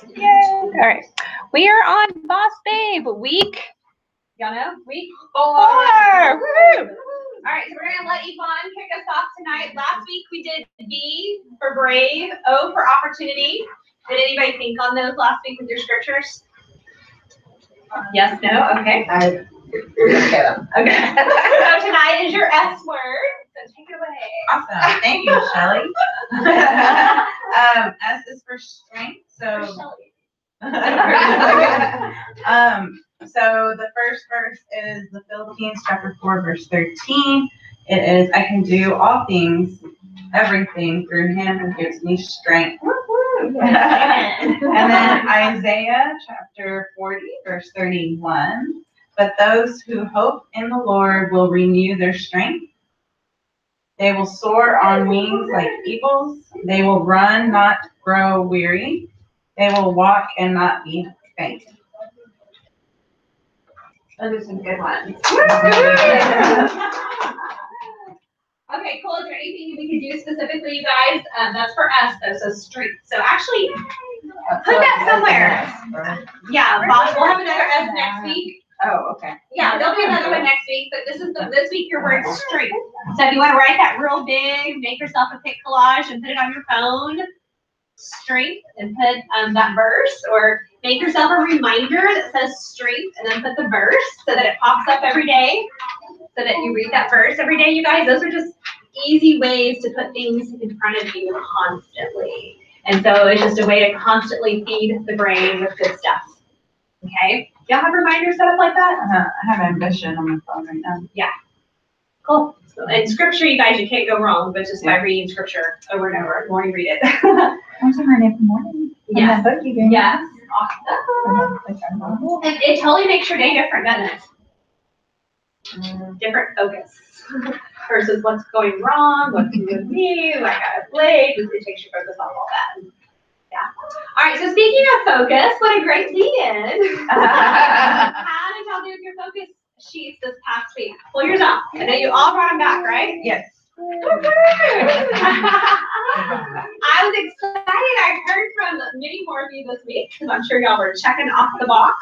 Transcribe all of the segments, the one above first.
Yay! All right. We are on Boss Babe week. Y'all know? Week 4. Woo! All right, so we're going to let Yvonne kick us off tonight. Last week we did B for brave, O for opportunity. Did anybody think on those last week with your scriptures? Yes, no? Okay. Okay. Okay. So tonight is your S word. So take it away. Awesome. Thank you, Shelly. S is for strength. So the first verse is the Philippians chapter 4, verse 13. It is, I can do all things, everything through him who gives me strength. And then Isaiah chapter 40, verse 31. But those who hope in the Lord will renew their strength. They will soar on wings like eagles. They will run, not grow weary. They will walk and not be faint. Those are some good ones. Okay, cool. Is there anything we can do specifically, you guys? That's for us, though, so strength. So actually, put that somewhere. Yeah, Boss, we'll have another S next week. Oh, okay. Yeah, there'll be another one next week, but this week your word's strength. So if you want to write that real big, make yourself a pic collage and put it on your phone, strength, and put that verse, or make yourself a reminder that says strength, and then put the verse so that it pops up every day, so that you read that verse every day, you guys. Those are just easy ways to put things in front of you constantly. And so it's just a way to constantly feed the brain with good stuff. Okay? Do y'all have reminders set up like that? I have Ambition on my phone right now. Yeah. Cool. So, and scripture, you guys, you can't go wrong, but just by reading scripture over and over, the more you read it. I'm turning every morning. Yes. Book you doing? Yes. Awesome. It totally makes your day different, doesn't it? Different focus versus what's going wrong, what's with me, what I got played. It takes your focus off all that. Yeah. All right. So speaking of focus, what a great lead-in. How did y'all do with your focus sheets this past week? Pull yours out. I know you all brought them back, right? Yes. I was excited. I heard from many more of you this week because I'm sure y'all were checking off the box.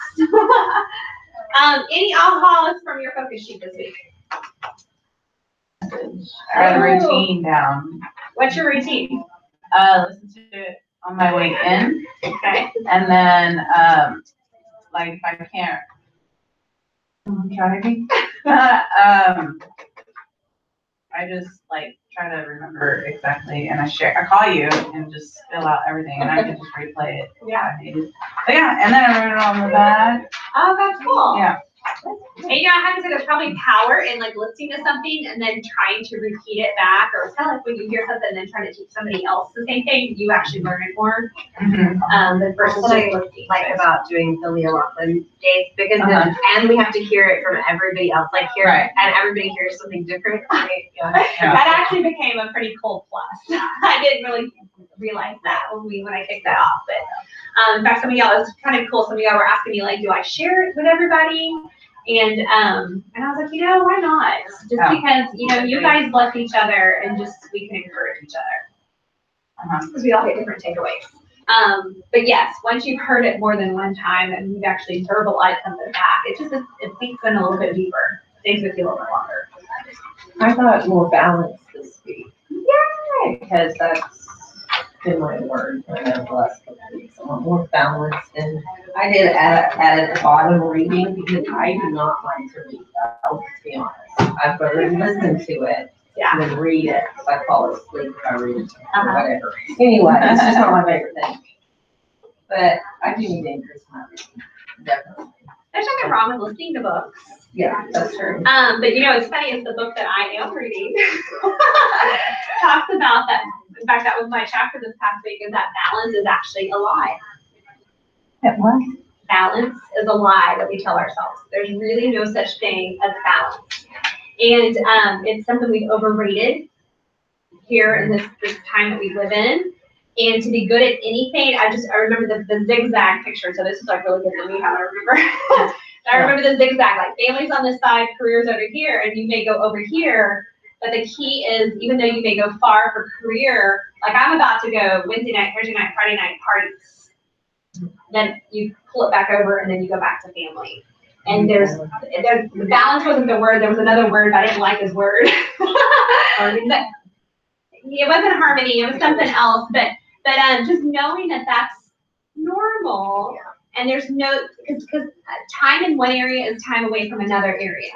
Any ahas from your focus sheet this week? I got a routine down. What's your routine? Listen to it on my way in. Okay. And then, like, if I can't, I'm driving. I just like try to remember exactly, and I call you and just fill out everything, and I can just replay it. Yeah. But yeah, and then I wrote it on the back. Oh, that's cool. Yeah. And you know, I have to say there's probably power in like listening to something and then trying to repeat it back, or it's kind of like when you hear something and then trying to teach somebody else the same thing, you actually learn it more. Than versus That's what just I listening. like about doing the Leah Laughlin days, because and we have to hear it from everybody else, like here, and everybody hears something different. Right? That actually became a pretty cool plus. I didn't really realize that when I kicked that off, but in fact, some of y'all, it's kind of cool. Some of y'all were asking me like, do I share it with everybody? And I was like, you know, why not? Just because, you know, you guys love each other and just we can encourage each other. Because we all get different takeaways. But yes, once you've heard it more than one time and you've actually verbalized something back, it sinks in a little bit deeper. Things with you a little bit longer. I thought more balanced this week. Yay! Because that's been my word for the last couple of weeks. I'm more balanced, and I did add at the bottom reading, because I do not like to read that, to be honest. I'd rather listen to it than read it, because I fall asleep if I read it or whatever. Anyway, it's just not my favorite thing. But I do need to increase my reading, definitely. There's nothing wrong with listening to books. Yeah, that's true. But you know, it's funny, it's the book that I am reading talks about that. In fact, that was my chapter this past week, is that balance is actually a lie. That what? Balance is a lie that we tell ourselves. There's really no such thing as balance. And it's something we've overrated here in this time that we live in. And to be good at anything, I remember the zigzag picture. So this is like really good for me, how I remember. I remember the zigzag, like families on this side, careers over here, and you may go over here. But the key is, even though you may go far for career, like I'm about to go Wednesday night, Thursday night, Friday night parties. then you pull it back over, and then you go back to family. And the balance wasn't the word. There was another word, but I didn't like his word. But it wasn't harmony. It was something else. But just knowing that that's normal, and there's no because time in one area is time away from another area.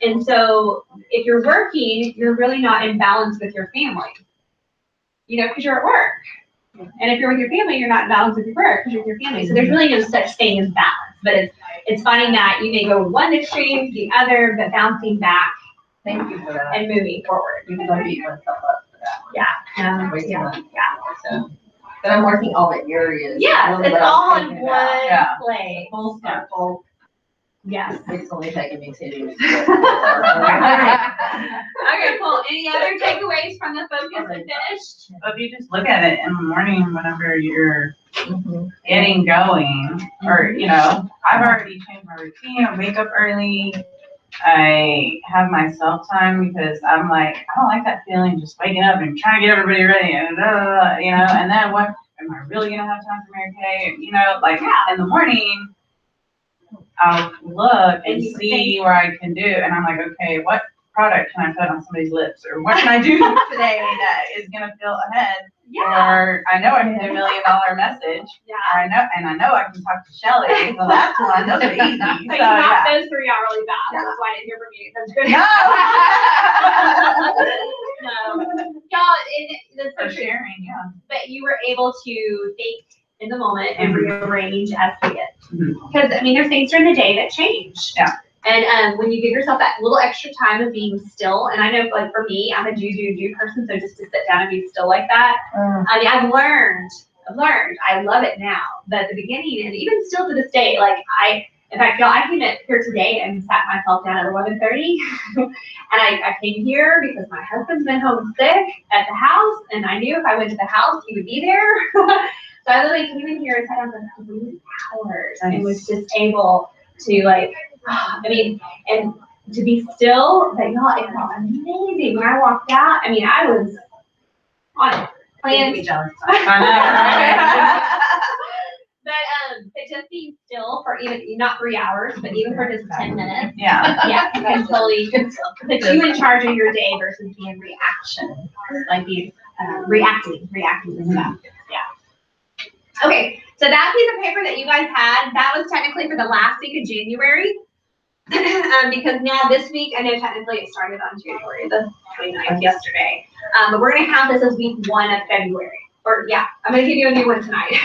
And so if you're working, you're really not in balance with your family. You know, because you're at work. And if you're with your family, you're not in balance with your work because you're with your family. So there's really no such thing as balance. But it's finding that you may go one extreme to the other, but bouncing back. Thank you for that. And moving forward. Because I beat myself up for that one. Yeah. Way too much. So, but I'm working all the areas. Yes, Really it's what I'm all in thinking one about. place. Full circle. Yes. It's only taking me 2 years. Okay, cool. Any other takeaways from the focus and finished? So if you just look at it in the morning, whenever you're Mhm. getting going, or, you know, I've already changed my routine. I wake up early. I have my self time because I'm like, I don't like that feeling just waking up and trying to get everybody ready and you know, and then what, am I really gonna have time for Mary Kay? You know, like in the morning, I'll look and see where I can do, and I'm like, okay, what product can I put on somebody's lips, or what can I do today that is gonna feel ahead? Yeah. Or I know I can do $1 million message. Yeah. Or I know I can talk to Shelly. So that's one. Those are easy. So So you knocked yeah. those 3 out really fast. That's why I didn't hear from you. That's good. No. Y'all, that's For so true. sharing, yeah. But you were able to think in the moment and rearrange as needed. Mhm. Because, I mean, there's things during the day that change. Yeah. And when you give yourself that little extra time of being still, and I know, like, for me, I'm a do person, so just to sit down and be still like that, I mean, I've learned, I love it now, but at the beginning, and even still to this day, like, in fact, y'all, I came in here today and sat myself down at 11:30, and I came here because my husband's been home sick at the house, and I knew if I went to the house, he would be there. So I literally came in here and sat down for 3 hours and was just able to, like, I mean, and to be still, but y'all, it felt amazing. When I walked out, I mean, I was on plans. But just being still for even, not 3 hours, but even for just 10 minutes. Yeah. Yeah, you can totally put you in charge of your day versus being reaction, like being reacting to stuff. Yeah. Okay, so that piece of paper that you guys had, that was technically for the last week of January. Because now this week, I know technically it started on January the 29th yesterday. But we're gonna count this as week 1 of February. Or yeah, I'm gonna give you a new one tonight.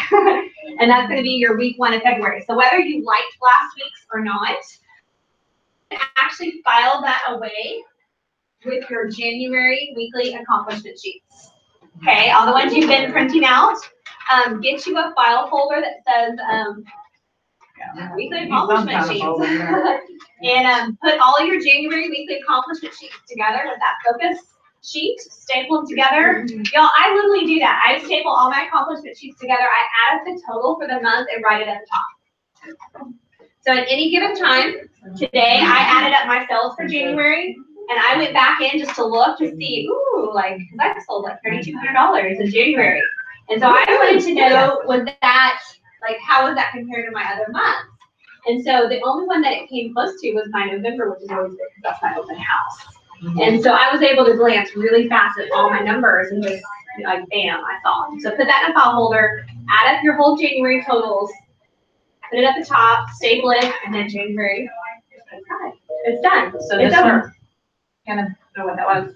And that's gonna be your week 1 of February. So whether you liked last week's or not, actually file that away with your January weekly accomplishment sheets. Okay, all the ones you've been printing out, get you a file folder that says weekly accomplishment sheets. And put all your January weekly accomplishment sheets together with that focus sheet, staple them together. Y'all, I literally do that. I staple all my accomplishment sheets together. I add up the total for the month and write it at the top. So at any given time, today I added up my sales for January, and I went back in just to look to see, ooh, like, because I sold like $3,200 in January. And so I wanted to know, was that, like, how was that compared to my other months? And so the only one that it came close to was my November, which is always good because that's my open house. And so I was able to glance really fast at all my numbers and just like, bam, I saw them. So put that in a file folder, add up your whole January totals, put it at the top, staple it, and then January, it's done. So It's this over. one, kind of know what that was.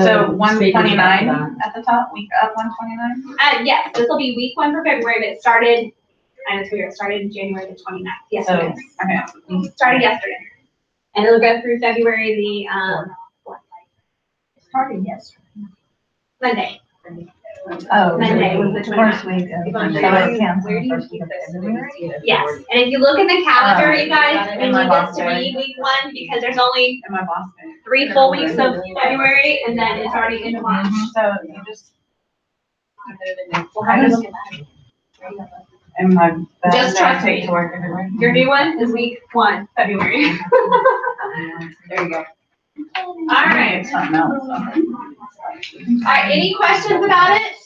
So 129 at the top, week up 129? Yes, this will be week 1 for February, but it started, I know it's weird, it started January the 29th. Yes, So, it started yesterday. And it'll go through February the, Starting yesterday. Monday. Oh. Monday was the 29th. First week of Where do February. you keep this? Yes, and if you look in the calendar, you guys, in we my need this to box be week 1 because there's only In my boss. 3 full weeks of February and then it's already into March. So you just. We'll have to look at that. And my. Just trust me. To work everywhere. Your new one is week 1, February. There you go. All right. Something else. All right, any questions about it?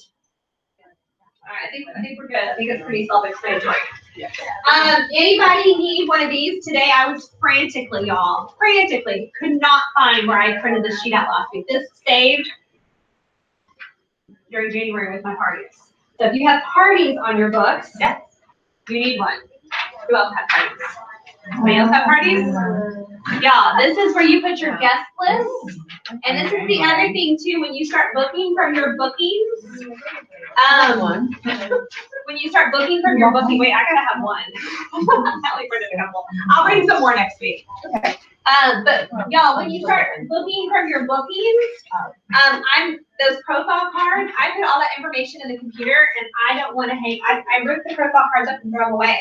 All right, I think we're good. I think it's pretty self-explanatory. Anybody need one of these today? I was frantically, y'all, could not find where I printed this sheet out last week. This saved during January with my parties. So if you have parties on your books, yes, you need one. Who else have parties? Somebody else have parties? Yeah, this is where you put your guest list. And this is the other thing too, when you start booking from your bookings. When you start booking from your booking, wait, I gotta have one. I only printed a couple. I'll bring some more next week. Okay. But y'all, when you start booking from your bookings, those profile cards, I put all that information in the computer and I don't want to hang, I ripped the profile cards up and throw them away.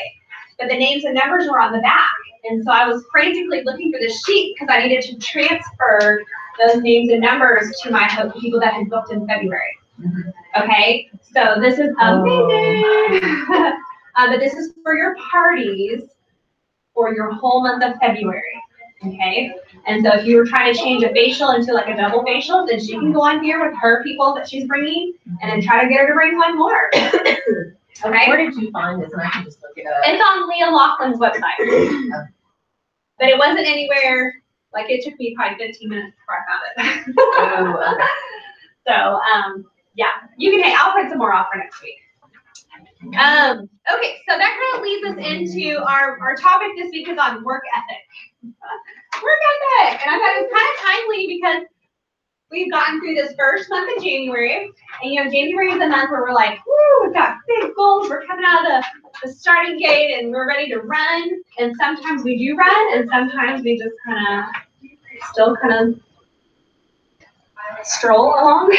But the names and numbers were on the back. And so I was frantically looking for this sheet because I needed to transfer those names and numbers to my people that had booked in February. Okay, so this is amazing. But this is for your parties for your whole month of February. Okay, and so if you were trying to change a facial into like a double facial, then she can go on here with her people that she's bringing and then try to get her to bring one more. Okay. Where did you find this? And I can just look it up. It's on Leah Laughlin's website. But it wasn't anywhere, like it took me probably 15 minutes before I found it. Oh, okay. So, yeah, you can, I'll print some more off for next week. Okay, so that kind of leads us into our topic this week is on work ethic. Work ethic, and I thought it was kind of timely because we've gotten through this first month of January, and you know, January is the month where we're like, woo, we've got big goals, we're coming out of the starting gate, and we're ready to run, and sometimes we do run, and sometimes we just still kind of stroll along.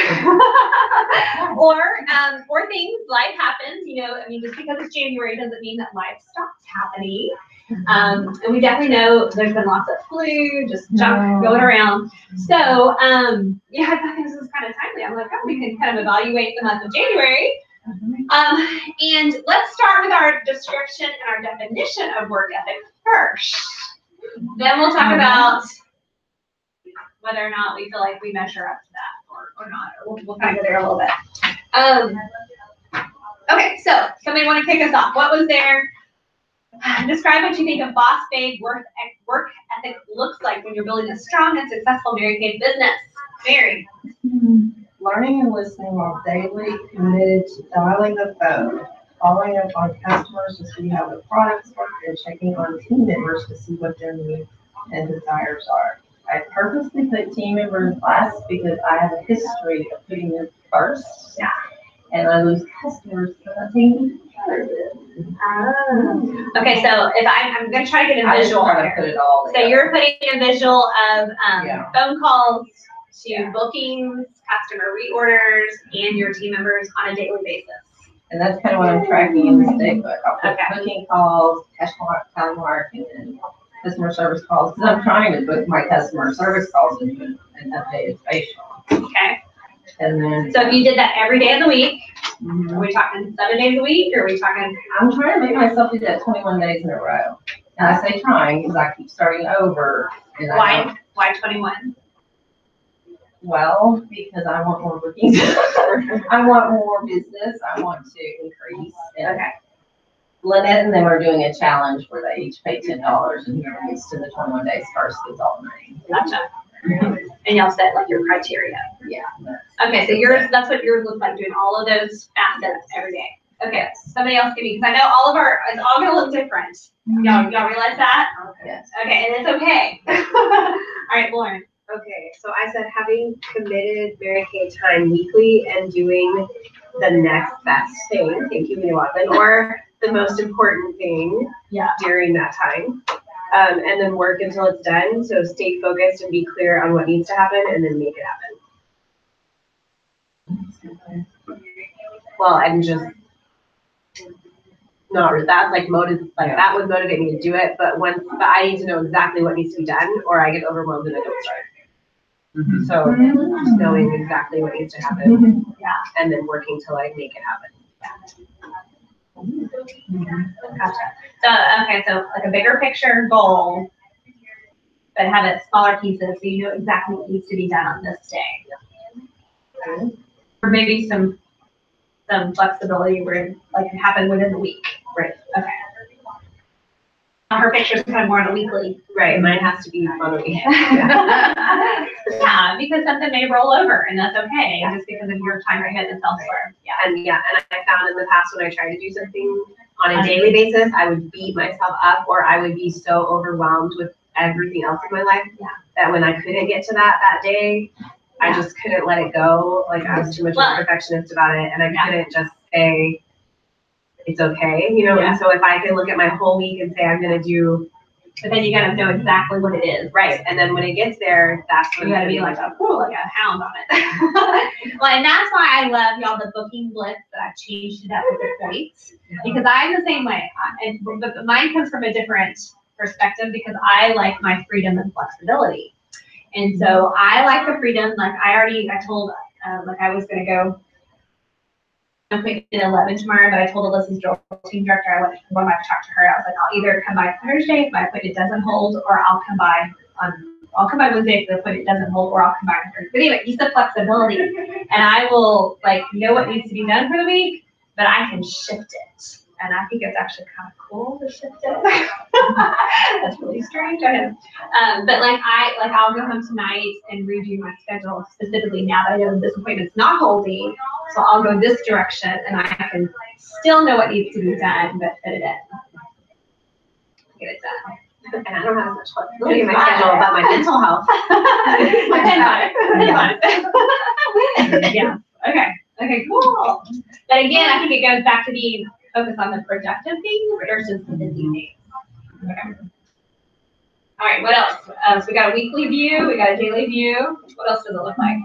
or things, life happens, you know, I mean, just because it's January doesn't mean that life stops happening. And we definitely know there's been lots of flu, just junk going around. So, yeah, I thought this was kind of timely. I'm like, oh, we can kind of evaluate the month of January. And let's start with our description and our definition of work ethic first. Then we'll talk about whether or not we feel like we measure up to that or not. Or we'll kind of go there a little bit. Okay, so somebody want to kick us off. What was there? Describe what you think a boss babe work ethic looks like when you're building a strong and successful Mary Kay business. Mary. Learning and listening while daily committed to dialing the phone, following up on customers to see how the products work, and checking on team members to see what their needs and desires are. I purposely put team members last because I have a history of putting them first. Yeah. And I lose customers because I think Okay, so if I'm going to try to get a visual to put it all So together. you're putting a visual of Yeah. phone calls to bookings, customer reorders, and your team members on a daily basis. And that's kind of what I'm tracking in this day book. I'll put Okay. booking calls, cash time mark, and then customer service calls. Because I'm trying to book my customer service calls into an updated facial. Okay. And then So if you did that every day of the week, are we talking 7 days a week, or are we talking? I'm trying to make myself do that 21 days in a row. And I say trying because I keep starting over. And Why 21? Well, because I want more bookings. I want more business. I want to increase. And Okay. Lynette and them are doing a challenge where they each pay $10 and whoever gets to the 21 days first gets all the money. Gotcha. And y'all set like your criteria. Yeah. Okay, so that's what yours looks like, doing all of those facets every day. Okay, somebody else give me, because I know it's all gonna look different. Y'all realize that? Yes. Okay, and it's okay. All right, Lauren. Okay, so I said having committed Mary Kay time weekly and doing the next best thing, thank you, Leah Laughlin, or the most important thing during that time. And then work until it's done. So stay focused and be clear on what needs to happen and then make it happen. Well, I'm just not, that's like that would motivate me to do it. But I need to know exactly what needs to be done or I get overwhelmed and I don't start. Mm-hmm. So just knowing exactly what needs to happen, and then working till I make it happen. Gotcha. So like a bigger picture goal, but have it smaller pieces so you know exactly what needs to be done on this day. Or maybe some flexibility where like it happened within the week. Right. Okay. her pictures kind of more on a weekly. Right, mine has to be on a week. Yeah, because something may roll over and that's okay, just because of your time commitment elsewhere. Yeah. And I found in the past when I tried to do something on a daily basis, I would beat myself up, or I would be so overwhelmed with everything else in my life that when I couldn't get to that day, I just couldn't let it go. Like I was too much of a perfectionist about it, and I couldn't just say it's okay, you know. And so if I can look at my whole week and say I'm gonna do, but then you gotta know exactly what it is. right, and then when it gets there, that's when You gotta be like a hound on it. Well, and that's why I love y'all the booking blitz that I've changed it up with the points, because I'm the same way. But mine comes from a different perspective because I like my freedom and flexibility. And so I like the freedom. Like I told, like I was gonna go. I'm picking at 11 tomorrow, but I told Alyssa's drill team director I wanted to talk to her. I was like, I'll either come by Thursday if my appointment doesn't hold, or I'll come by Wednesday if the appointment doesn't hold, or I'll come by on Thursday. But anyway, he said flexibility, and I will like know what needs to be done for the week, but I can shift it. And I think it's actually kind of cool to shift it. That's really strange. I know. But I'll go home tonight and redo my schedule specifically now that I know this appointment's not holding. So I'll go this direction and I can still know what needs to be done, but fit it in. Get it done. and I don't have as much flexibility in my schedule about my mental health. Yeah. Okay, cool. But again, I think it goes back to being focused on the productive things versus the busy things. Okay. All right, what else? So we got a weekly view, we got a daily view. What else does it look like?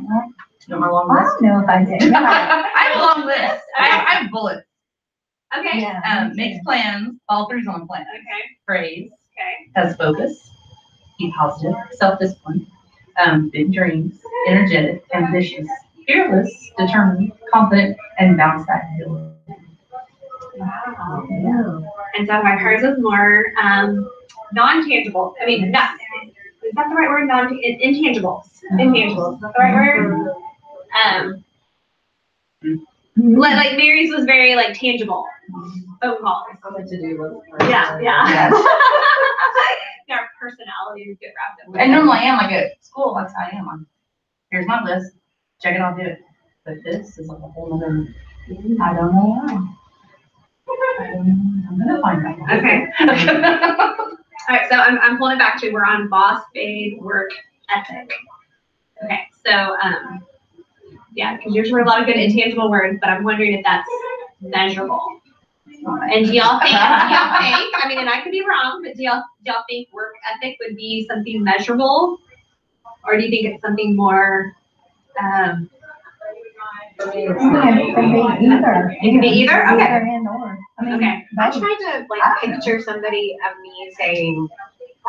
No more long I list. don't know if I did. I have a long list. I have bullets. Okay. Yeah. Makes plans, follow throughs on plans. Okay. Praise. Okay. Has focus. Be positive. Self-discipline. Big dreams. Energetic. Ambitious. Fearless. Determined. Confident. And bounce back ability. Wow. Yeah. And so my hers is more non-tangible. I mean, is that the right word? Intangibles. Intangibles. Is that the right word? Like Mary's was very like tangible. Phone calls. Something to do with. Yeah. Yes. Our personalities get wrapped up. And normally I am like at school, that's how I am. Here's my list. Check it, I'll do it. But this is like a whole other, I don't know why. I'm gonna find out. Okay. All right, so I'm pulling it back to we're on boss babe work ethic. Okay, so yeah, because yours were a lot of good intangible words, but I'm wondering if that's measurable. And do y'all think, I mean, and I could be wrong, but do y'all think work ethic would be something measurable? Or do you think it's something more, It can be either. It can be either? Okay. Either and or. I mean, okay. I tried to like picture somebody of me saying,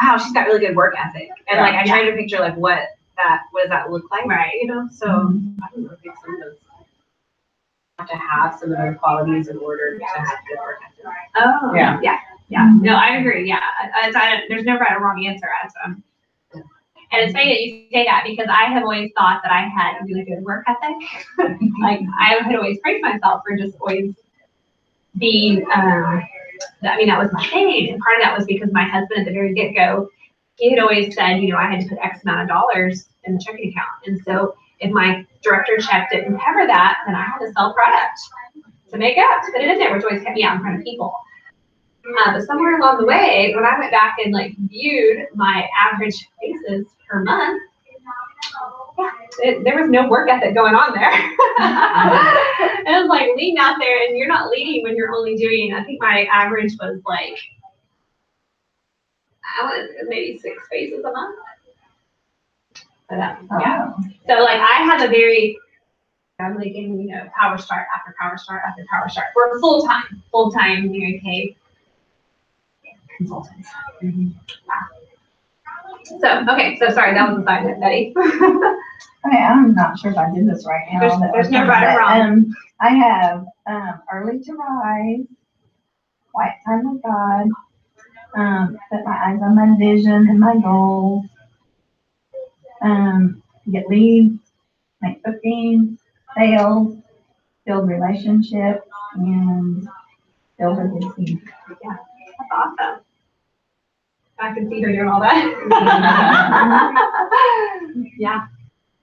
wow, she's got really good work ethic. And like I tried to picture like what does that look like? Right. You know, so I don't know, I think some of those have to have some of those qualities in order to have good work ethic. Oh, Yeah. Yeah. No, I agree. Yeah. There's no right or wrong answer. And it's funny that you say that because I have always thought that I had a really good work ethic. Like I had always praised myself for just always being, that was my thing. And part of that was because my husband at the very get-go, he had always said, you know, I had to put X amount of dollars in the checking account. And so if my director check didn't cover that, then I had to sell product to make up, to put it in there, which always kept me out in front of people. But somewhere along the way, when I went back and like viewed my average faces per month, there was no work ethic going on there. It was like leading out there, and you're not leading when you're only doing. I think my average was like maybe 6 faces a month. But yeah. So like I have a very, I'm like in, you know, power start after power start after power start. We're full time Mary Kay consultants. So, okay, so sorry, that was a side note, Betty. Okay, I'm not sure if I did this right now. There's no right or wrong. I have early to rise, quiet time with God, put my eyes on my vision and my goals, get leads, make bookings, sales, build relationships, and build a good team. Yeah, that's awesome. I can see her doing all that. Yeah,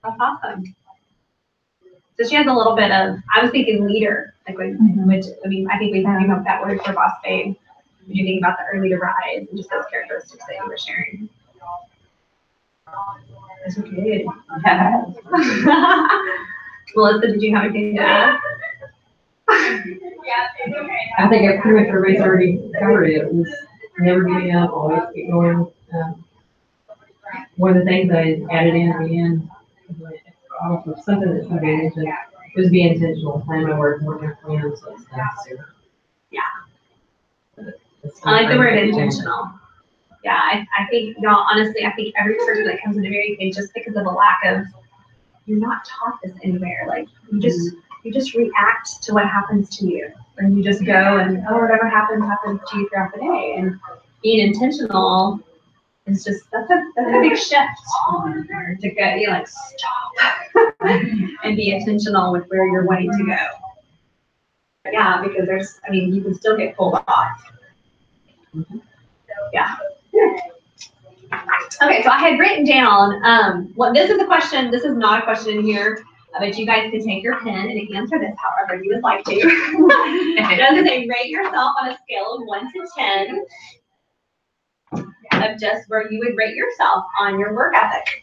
that's awesome. So she has a little bit of, I was thinking leader, like which, I mean, I think we came up with that word for boss babe. When you think about the early to rise and just those characteristics that you were sharing. That's okay. Yeah. Melissa, did you have anything to add? I think pretty much everybody's already covered it. It was never giving up, always keep going. One of the things I added in at the end, also something that's engaged, was be intentional, plan my work, work my plan, so it's necessary. Yeah. I like the word intentional. Yeah, I think, y'all, honestly, I think every person that comes into Mary Kay, just because of a lack of, you're not taught this anywhere. Like, you just react to what happens to you. And you just go and, oh, whatever happens to you throughout the day. And being intentional is just, that's a big shift. To get you like, stop. And be intentional with where you're wanting to go. Yeah, because there's, I mean, you can still get pulled off. Yeah. Okay, so I had written down, well, this is a question, this is not a question in here, but you guys can take your pen and answer this however you would like to. It does say rate yourself on a scale of 1 to 10 of just where you would rate yourself on your work ethic.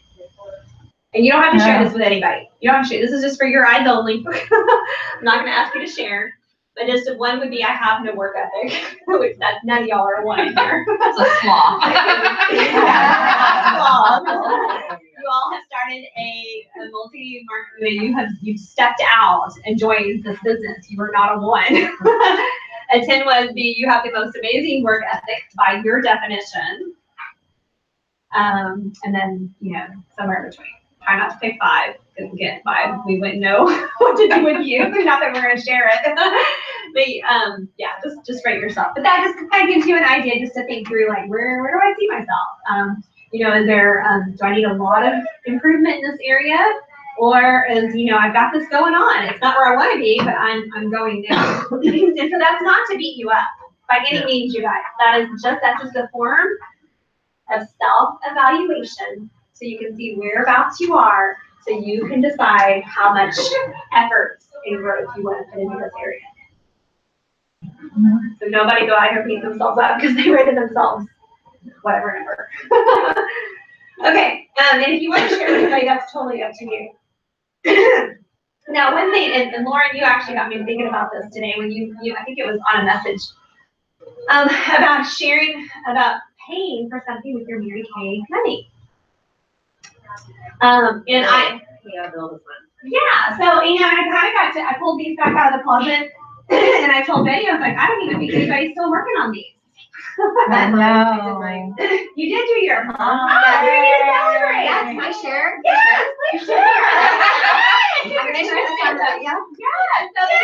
And you don't have to share this with anybody. You don't have to share. This is just for your eyes only. I'm not going to ask you to share. But just one would be, I have no work ethic, which that none of y'all are one here. That's a sloth. You all have started a multi-market, you've stepped out and joined this business. You were not a 1. A 10 would be, you have the most amazing work ethic by your definition. And then, somewhere in between. Try not to pick 5. Couldn't get 5. We wouldn't know what to do with you. Not that we're going to share it. But yeah, just rate yourself. But that just kind of gives you an idea just to think through, like, where do I see myself? Is there, do I need a lot of improvement in this area? Or is, I've got this going on. It's not where I want to be, but I'm going there. And so that's not to beat you up by any means, you guys. That's just a form of self-evaluation. So you can see whereabouts you are, so you can decide how much effort and growth you want to put into this area. So nobody go out here beating themselves up because they rated themselves whatever number. Okay, and if you want to share with anybody, that's totally up to you. Now, one thing, and Lauren, you actually got me thinking about this today when you I think it was on a message about sharing about paying for something with your Mary Kay money. And yeah, so, I kind of I pulled these back out of the closet and I told Betty, I was like, I don't even think anybody's still working on these. I know. You did do your, huh? Oh, you're going to celebrate. Yeah, can I share? Yes, please share. I'm going to share this on that, yeah. Yeah, so this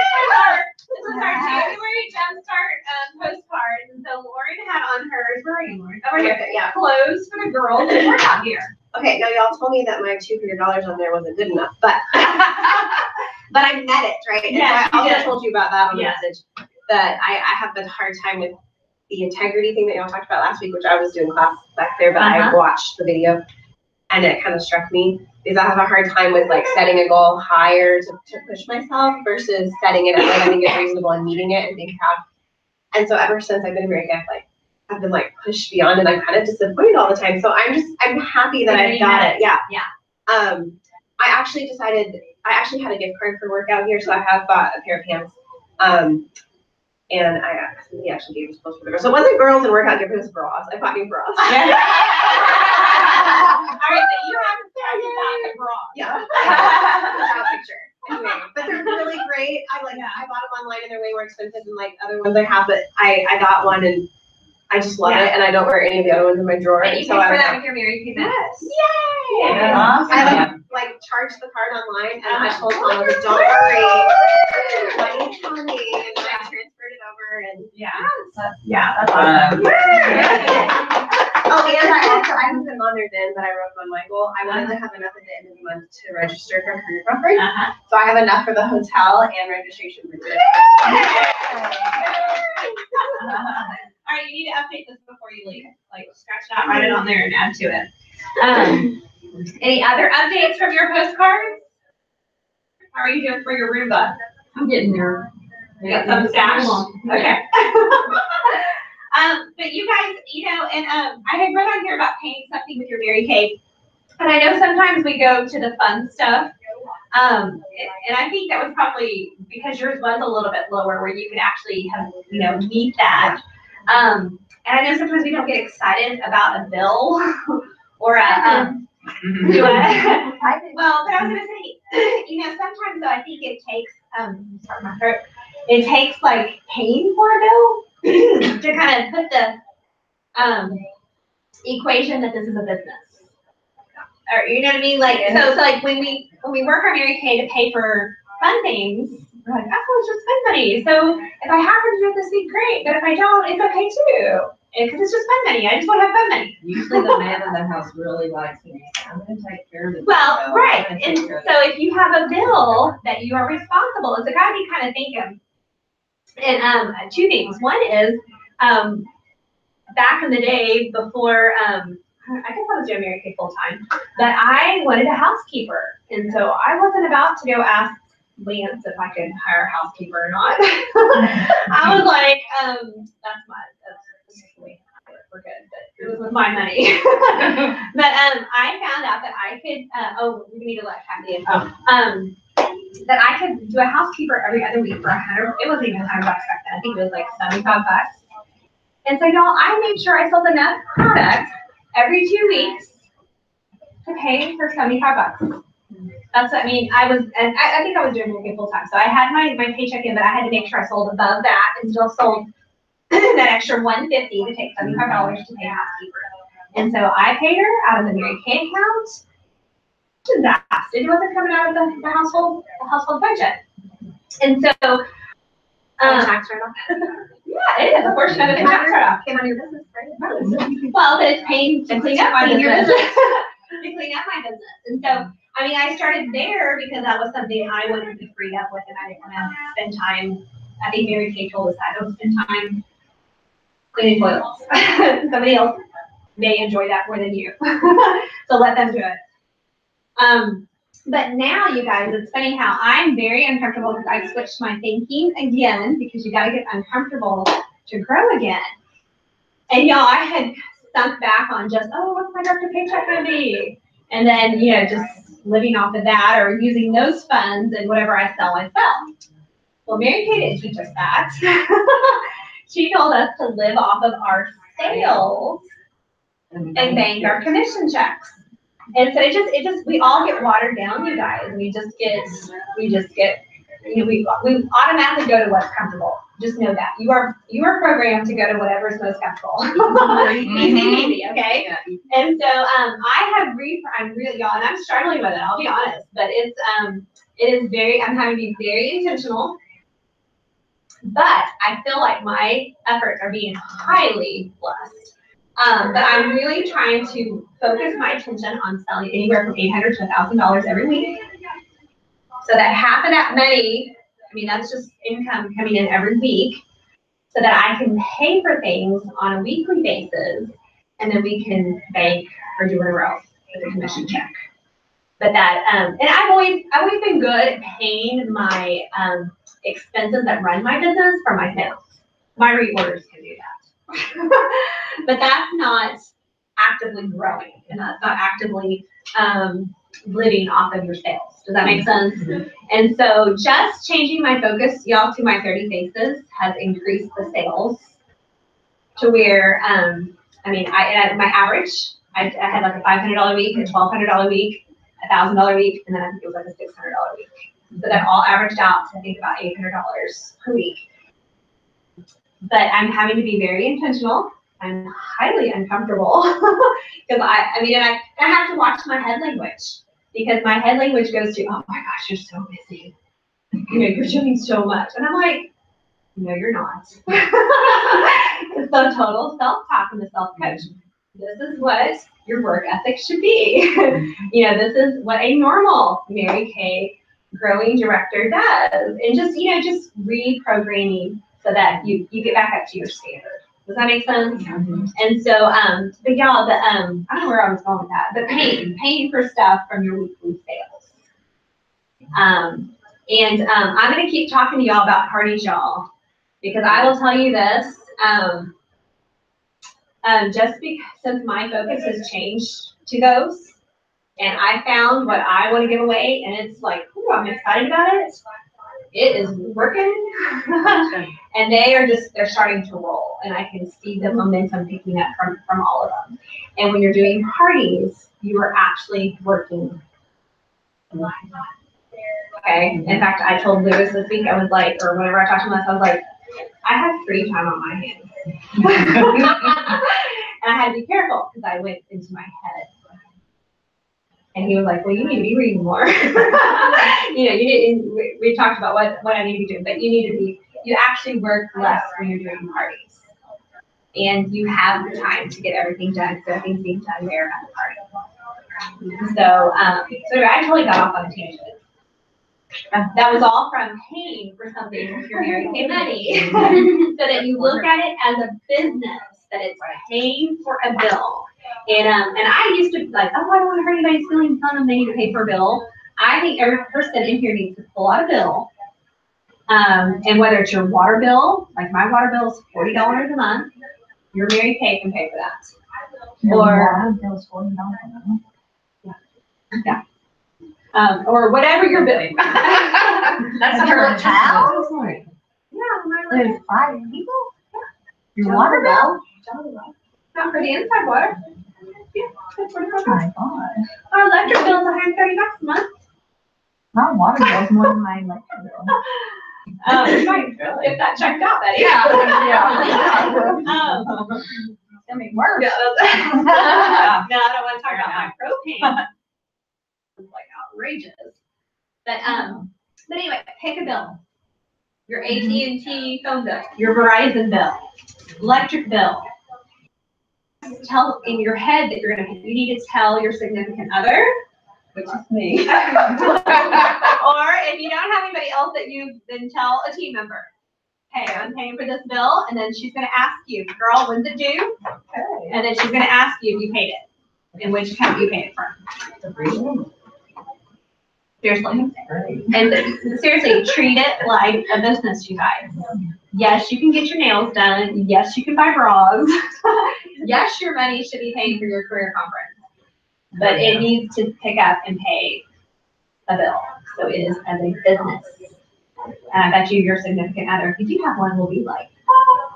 was our January Jumpstart postcard. And so Lauren had on hers, where are you, Lauren? Over here, Yeah. Clothes for the girls that work out here. Okay, now y'all told me that my $200 on there wasn't good enough, but but I met it, right? And Yeah, so I also told you about that on the Yeah. message, that I have a hard time with the integrity thing that y'all talked about last week, which I was doing class back there, but I watched the video and it kind of struck me because I have a hard time with like setting a goal higher to push myself versus setting it at like I think it's reasonable and meeting it and being proud. And so ever since I've been in Mary Kay, I've been like pushed beyond and I'm kind of disappointed all the time. So I'm happy that I've got it. Yeah. Yeah. I actually had a gift card for workout here, so I have bought a pair of pants. And he actually gave us clothes for the girls. So it wasn't girls and workout gear, but it was bras. I bought new bras. All right, so you have to say about the bra. Yeah. Picture. Anyway, but they're really great. I bought them online and they're way more expensive than like other ones I have, but I got one and I just love it, and I don't wear any of the other ones in my drawer. And you so can wear that with your Mary Kay members. Yay! Yeah. Awesome. I like charged the card online, and I told Tom, don't worry, money's coming, and I transferred it over, and that's awesome. Oh, and I haven't been on there then, but I wrote on my goal. I wanted to have enough at the end of the month to register for career conference. So I have enough for the hotel and registration for today. All right, you need to update this before you leave. Like, scratch it out, write it on there, and add to it. Any other updates from your postcards? How are you doing for your Roomba? I'm getting there. You got some stash? Okay. But you guys, and I had read on here about paying something with your Mary Kay. And I know sometimes we go to the fun stuff. And I think that was probably because yours was a little bit lower where you could actually have, meet that. And I know sometimes we don't get excited about a bill or a, well, but I was gonna say, sometimes though I think it takes, it takes like paying for a bill to kind of put the equation that this is a business. Or you know what I mean? Like so like when we work our Mary Kay to pay for fun things, we're like, oh, it's just fun money. So if I happen to do it this week, great. But if I don't, it's okay too. Because it's just fun money. I just want to have fun money. Usually the man in the house really likes me. I'm going to take care of it. Well, right. And so if you have a bill that you are responsible, it's a guy be kind of thinking. And two things. One is back in the day before, I guess I was doing Mary Kay full time, but I wanted a housekeeper. And so I wasn't about to go ask Lance if I could hire a housekeeper or not. I was like, we're good, but it was with my money. But I found out that I could, we need to let Kathy in. That I could do a housekeeper every other week for $100. It wasn't even $100 back then. I think it was like $75. And so y'all, I made sure I sold enough product every 2 weeks to pay for $75. That's what I mean. I think I was doing Mary Kay full time. So I had my paycheck in, but I had to make sure I sold above that and still sold that extra $150 to take $75 to pay a housekeeper. And so I paid her out of the Mary Kay account. It wasn't coming out of the household budget. And so Tax write-off. yeah, it is a portion of it. Tax write-off. Came out of your business, right? Well, but it's paying to clean up my business. To clean up my business. And so I mean, I started there because that was something I wanted to be freed up with, and I didn't want to spend time. I think Mary Kay told us I don't spend time cleaning toilets. Somebody else may enjoy that more than you. So let them do it. But now, you guys, it's funny how I'm very uncomfortable because I switched my thinking again because you got to get uncomfortable to grow again. And y'all, I had sunk back on just, what's my director paycheck going to be? And then, just living off of that or using those funds and whatever I sell. Well, Mary Kay didn't teach us that. She told us to live off of our sales and bank our commission checks. And so we all get watered down, you guys. We automatically go to what's comfortable. Just know that you are programmed to go to whatever's most comfortable. Easy, okay? Yeah. And so I'm really, y'all, and I'm struggling with it. I'll be honest, but I'm having to be very intentional. But I feel like my efforts are being highly blessed. But I'm really trying to focus my attention on selling anywhere from $800 to $1,000 every week. So that half of that money, that's just income coming in every week, so that I can pay for things on a weekly basis, and then we can bank or do whatever else with a commission check. But that, and I've always been good at paying my expenses that run my business from my sales. My reorders can do that. But that's not actively growing, and that's not actively living off of your sales. Does that make sense? Mm-hmm. And so just changing my focus, y'all, to my 30 faces has increased the sales to where, my average, I had like a $500 week, a $1,200 week, a $1,000 week, and then I think it was like a $600 week. So that all averaged out to I think about $800 per week. But I'm having to be very intentional. I'm highly uncomfortable because I have to watch my head language, because my head language goes to, oh my gosh, you're so busy. You're doing so much. And I'm like, no, you're not. It's the total self-talk and the self-coach. This is what your work ethic should be. This is what a normal Mary Kay growing director does. And just reprogramming so that you get back up to your standard. Does that make sense? And so, but y'all, I don't know where I was going with that, but paying for stuff from your weekly sales. I'm gonna keep talking to y'all about parties, y'all, because I will tell you this, just because since my focus has changed to those, and I found what I want to give away, and it's like, ooh, I'm excited about it. It is working, and they're starting to roll, and I can see the momentum picking up from all of them. And when you're doing parties, you are actually working. Okay. In fact, I told Lewis this week, I was like, or whenever I talked to him, I was like, I have free time on my hands, and I had to be careful because I went into my head. And he was like, well, you need to be reading more. We talked about what I need to be doing, but you actually work less when you're doing parties. And you have the time to get everything done, so everything's being done there at the party. So I totally got off on a tangent. That was all from paying for something with your Mary Kay money. So that you look at it as a business, that it's paying for a bill. And I used to be like, oh, I don't want to hurt anybody's feelings, tell them they need to pay for a bill. I think every person in here needs to pull out a bill. And whether it's your water bill, like my water bill is $40 a month, your Mary Kay can pay for that. Or bill is $40 a month. Yeah. Or whatever your bill. That's her house? Yeah, my There's 5 people? Your Your water bill? Not for the inside water. Yeah, that's $44. Oh my god. Our electric bill is $130 a month. My water bill is more than my electric bill. You might get that checked out, Betty. Yeah. It's gonna be worse. No, I don't want to talk about my propane. It's like outrageous. But anyway, pick a bill. Your AT&T phone bill, your Verizon bill, electric bill. Tell in your head that you need to tell your significant other, which is me. Or if you don't have anybody else that then tell a team member. Hey, I'm paying for this bill, and then she's gonna ask you, girl, when's it due? Okay. And then she's gonna ask you if you paid it, in which account you paid it from. Seriously. And seriously, treat it like a business, you guys. Yes, you can get your nails done. Yes, you can buy bras. Yes, your money should be paid for your career conference. But it needs to pick up and pay a bill. So it is as a business. And I bet you your significant other, if you do have one, will be like, oh,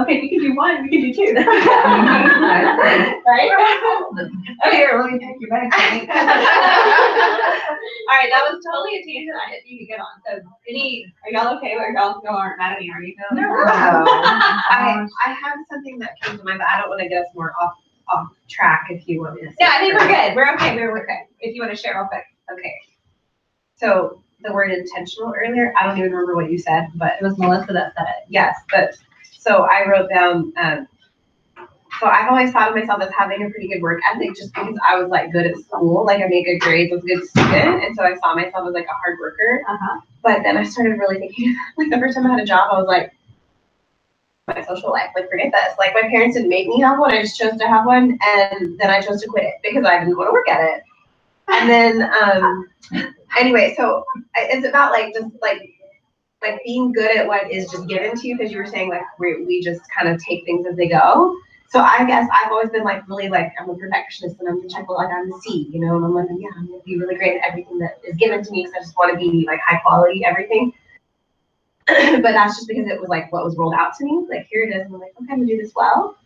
okay, if you can do one, we can do two. Right? Okay, let me take you back. All right, that was totally a tangent I didn't need to get on. So, are y'all okay? Or y'all aren't mad at me, are you? No. I have something that came to mind, but I don't want to get us more off track if you want to. Yeah, I think we're good. We're okay. We're okay. If you want to share real quick. Okay. So the word intentional earlier, I don't even remember what you said, but it was Melissa that said it. Yes, but so I wrote down, so I've always thought of myself as having a pretty good work ethic just because I was like good at school, like I made good grades, was a good student, and so I saw myself as like a hard worker. But then I started really thinking, like the first time I had a job, I was like, my social life, like forget this. Like my parents didn't make me have one, I just chose to have one, and then I chose to quit it because I didn't want to work at it. And then anyway, so it's about like just like being good at what is just given to you, because you were saying like we just kind of take things as they go. So I guess I've always been like really like I'm a perfectionist and I'm the type of like I'm the C, you know, and I'm like, yeah, I'm gonna be really great at everything that is given to me because I just want to be like high quality everything. But that's just because it was like what was rolled out to me. Like here it is, and I'm like, okay, I'm gonna do this well.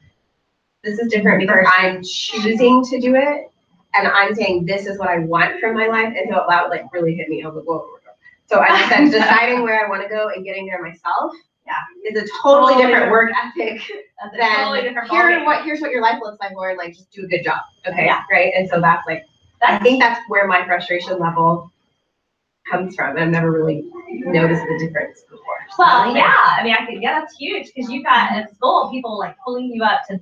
This is different because I'm choosing to do it, and I'm saying this is what I want from my life, and so that would like really hit me. I was like, whoa. So I just said deciding where I want to go and getting there myself. Yeah, is a totally different work ethic than totally different here's what your life looks like, Lauren. Like just do a good job. Okay, yeah, right. And so that's like I think that's where my frustration level comes from. I've never really noticed the difference before. Well, yeah, I mean, that's huge because you've got at school people like pulling you up to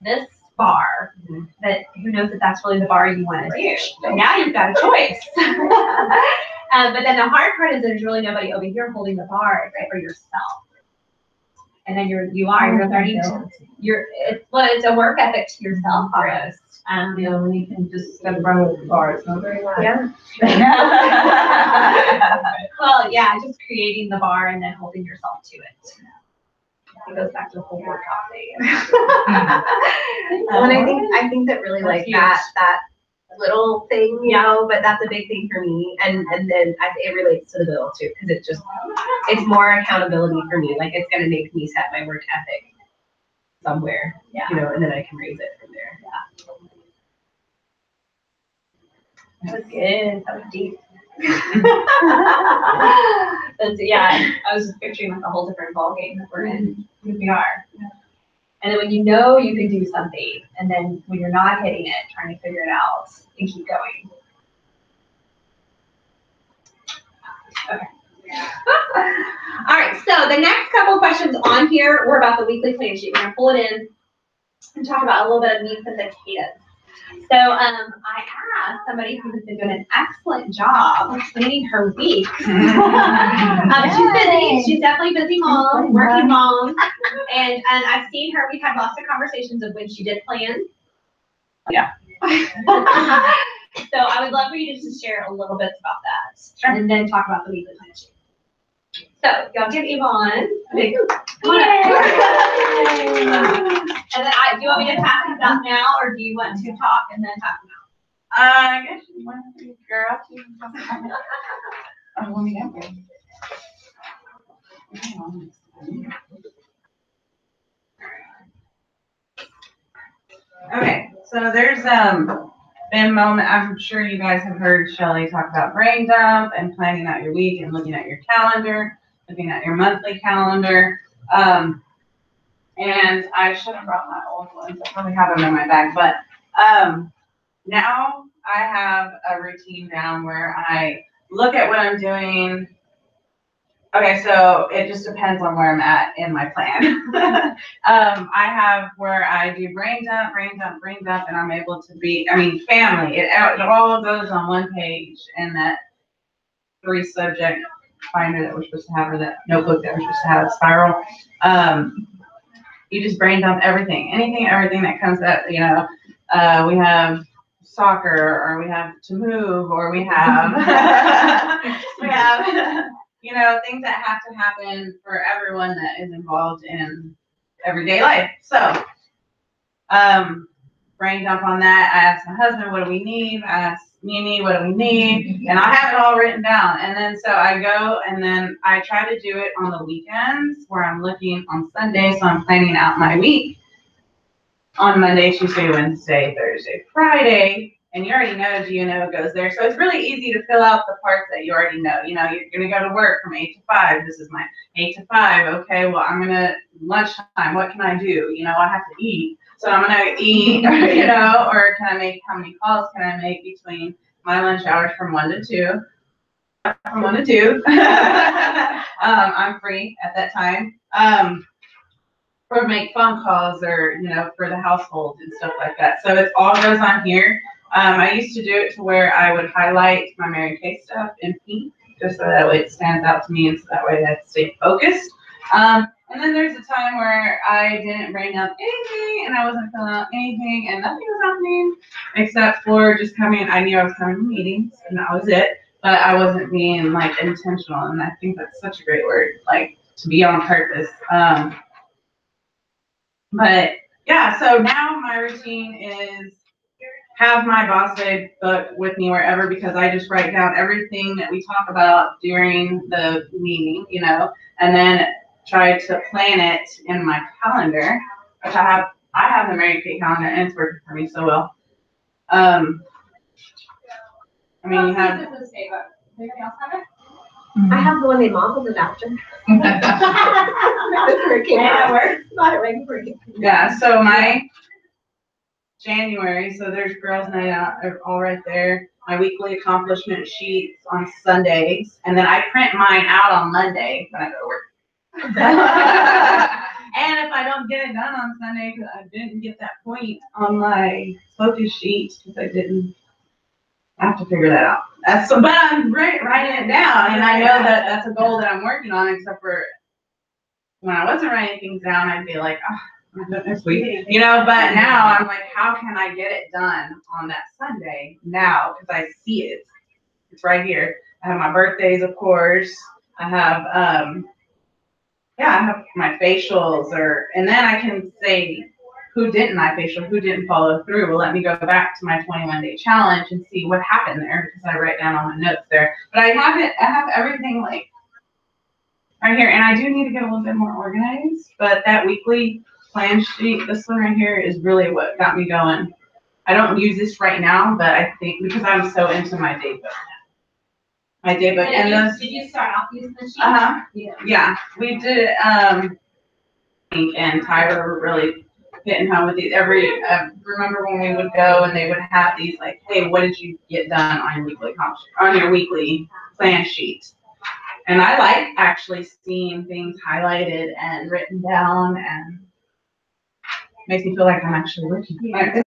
this bar, that who knows if that's really the bar you want to do. But now you've got a choice. But then the hard part is there's really nobody over here holding the bar except for yourself. And then you're learning to, it's a work ethic to yourself almost. You know, when you can just step around with the bar, it's not very much. Yeah. Well, yeah, just creating the bar and then holding yourself to it. It goes back to the whole workout thing. Well, and I think that really like that little thing, you know, but that's a big thing for me. And then it relates to the bill too, because it's more accountability for me. Like it's gonna make me set my work ethic somewhere, you know, and then I can raise it from there. That was good. That was deep. Yeah, I was just picturing like a whole different ballgame that we're in. Because we are. And then when you know you can do something, and then when you're not hitting it, trying to figure it out and keep going. Okay. All right, so the next couple of questions on here were about the weekly plan sheet. We're gonna pull it in and talk about a little bit of meats and potatoes. So I asked somebody who has been doing an excellent job of planning her week. She's busy. She's definitely a busy mom, working mom. And I've seen her, we've had lots of conversations of when she did plan. Yeah. So I would love for you to just share a little bit about that. Sure. And then talk about the weekly plan sheet. So y'all give Yvonne a big come on up. And then do you want me to pass these out now, or do you want to talk and then talk them out? I guess you want to girl. Oh, let me get Okay, so there's been a moment, I'm sure you guys have heard Shelly talk about brain dump and planning out your week and looking at your calendar, looking at your monthly calendar. And I should have brought my old ones. I probably have them in my bag, but now I have a routine down where I look at what I'm doing. Okay, so it just depends on where I'm at in my plan. I have where I do brain dump, and I'm able to family. It all goes on one page in that 3-subject binder that we're supposed to have, or that notebook that we're supposed to have, a spiral. You just brain dump everything that comes up, you know. We have soccer, or we have to move, or we have, you know, things that have to happen for everyone that is involved in everyday life. So, brain dump on that. I ask my husband, what do we need? I ask Mimi, what do we need? And I have it all written down. And then so I go, and then I try to do it on the weekends where I'm looking on Sunday. So I'm planning out my week on Monday, Tuesday, Wednesday, Thursday, Friday. And you already know GNO goes there. So it's really easy to fill out the parts that you already know. You know, you're going to go to work from 8 to 5. This is my 8 to 5. Okay, well, I'm going to lunchtime. What can I do? You know, I have to eat. So I'm going to eat, you know, or can I make, how many calls can I make between my lunch hours from 1 to 2? From 1 to 2. I'm free at that time. Or make phone calls, or, you know, for the household and stuff like that. So it all goes on here. I used to do it to where I would highlight my Mary Kay stuff in pink, just so that way it stands out to me, and so that way I stay focused. And then there's a time where I didn't brain up anything, and I wasn't filling out anything, and nothing was happening except for just coming. I knew I was coming to meetings, and that was it. But I wasn't being like intentional, and I think that's such a great word, like to be on purpose. But yeah, so now my routine is have my Boss Babe book with me wherever, because I just write down everything that we talk about during the meeting, you know, and then try to plan it in my calendar, which I have the Mary Kay calendar, and it's working for me so well. I mean, you have. Anybody else have it? I have the one they modeled it after. Yeah, so my January, so there's girls' night out all right there. My weekly accomplishment sheets on Sundays, and then I print mine out on Monday when I go to work. And if I don't get it done on Sunday, because I didn't get that point on my focus sheet, because I didn't have to figure that out. But I'm writing it down, and I know that that's a goal that I'm working on, except for when I wasn't writing things down, I'd be like, oh, next week, you know, but now I'm like, how can I get it done on that Sunday now? Because I see it. It's right here. I have my birthdays, of course. I have, I have my facials, and then I can say who didn't I facial, who didn't follow through. Well, let me go back to my 21-day challenge and see what happened there, because I write down all my notes there. But I have everything like right here, and I do need to get a little bit more organized, but that weekly plan sheet, this one right here, is really what got me going. I don't use this right now, but I think because I'm so into my daybook. My daybook, and did you start off using the sheet? Yeah, we did. And Tyra were really hitting home with these. Remember when we would go and they would have these like, hey, what did you get done on your weekly plan sheet? And I like actually seeing things highlighted and written down, and makes me feel like I'm actually working. Yeah.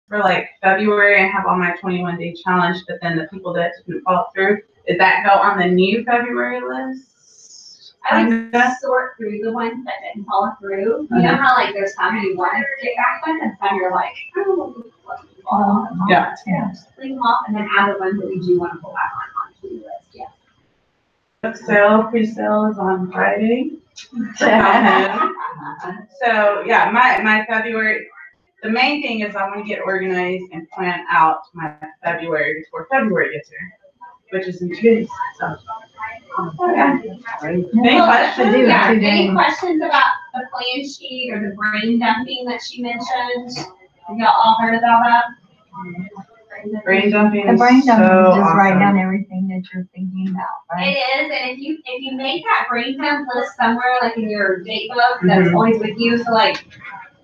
For like February, I have all my 21-day challenge, but then the people that didn't follow through, does that go on the new February list? I would sort through the ones that didn't follow through. You know how like there's some you want to get back with, and some you're like, Yeah. Clean them off, and then add the ones that we do want to pull back onto the list. Yeah. Book sale, pre-sale is on Friday. So yeah, my February. The main thing is I want to get organized and plan out my February before February gets here, which is in 2 days. So, Any questions? Yeah. Any questions about the plan sheet or the brain dumping that she mentioned? Have y'all all heard about that? Brain dumping The brain is so dumping is just write awesome. down everything that you're thinking about, right? It is, and if you make that brain dump list somewhere, like in your date book, that's always with you. So like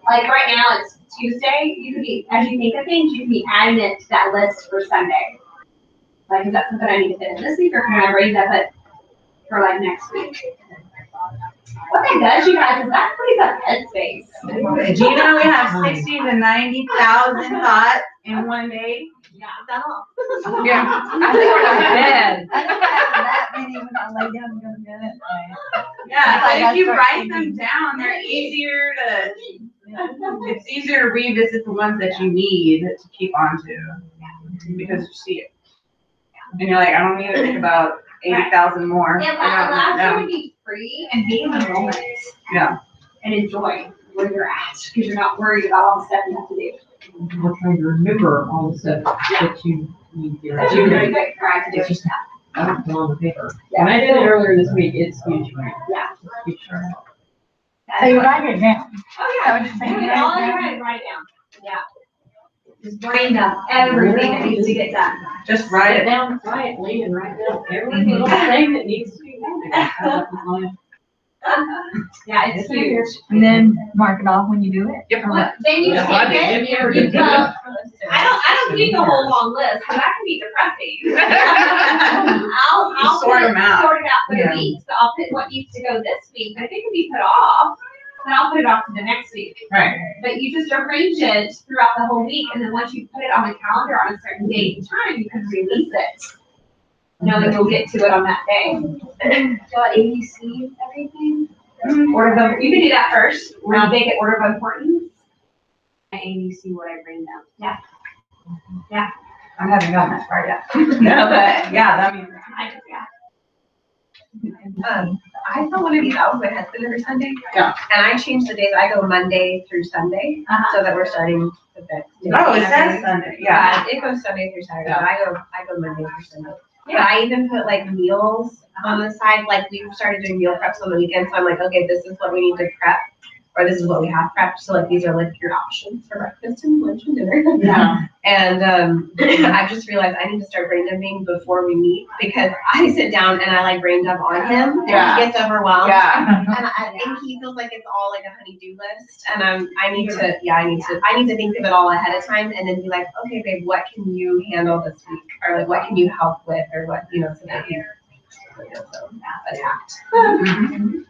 right now it's Tuesday. You could be, as you think of things, you can be adding it to that list for Sunday. Like, is that something I need to fit in this week, or can I raise up it for like next week? What that does, you guys, is that frees up headspace. Do you know we have 60 to 90,000 thoughts in one day? Yeah, that all. Yeah. I think we're not dead. I think I have that many when I lay down and go to bed at night. Yeah, but if you write them down, they're easier to. It's easier to revisit the ones that you need to keep onto because you see it. And you're like, I don't need to think about 80,000 more. It allows you to be free and be in the moment. Yeah. And enjoy where you're at, because you're not worried about all the stuff you have to do. We're trying to remember all the stuff that you need to That's do. you're doing good, trying to do It's it. just not on the paper. When I did it earlier this week, it's huge, right? Yeah. Huge. So you write it down. Oh, yeah. So just say, Put it all in your head, write it down. Yeah. Just brain dump everything that needs to get done. Just write it. down quietly and write down every little thing that needs to be done. Yeah, it's huge. And then mark it off when you do it. Well, then you Yeah, take I it, did. Have you you ever go, I don't keep a whole long list, because that can be depressing. I'll Sort them out. sort it out for the Yeah. week, so I'll put what needs to go this week, but if it can be put off, then I'll put it off to the next week. Right. But you just arrange it throughout the whole week, and then once you put it on the calendar on a certain date and time, you can release it. Knowing you'll get to it on that day. So ABC, everything? Order of, you can do that first, where you make it order of importance. And ABC, what I bring them. Yeah. Yeah. I haven't gotten that far yet. No, but yeah, that means. I just, yeah. I saw one of these out with my husband every Sunday. Yeah. And I changed the days. I go Monday through Sunday, so that we're starting the next day. Oh, it says Sunday. Yeah. It goes Sunday through Saturday, but I go Monday through Sunday. But I even put like meals on the side, like we started doing meal preps on the weekend, so I'm like, okay, this is what we need to prep or this is what we have prepped. So like, these are like your options for breakfast and lunch and dinner. Yeah. And I've just realized I need to start brain dumping before we meet, because I sit down and I like brain dump on him, and Yeah. he gets overwhelmed. Yeah. And I think he feels like it's all like a honey-do list, and I need to think of it all ahead of time, and then be like, okay, babe, what can you handle this week, or like what can you help with, or what, you know, so that he's so attacked. That's awesome.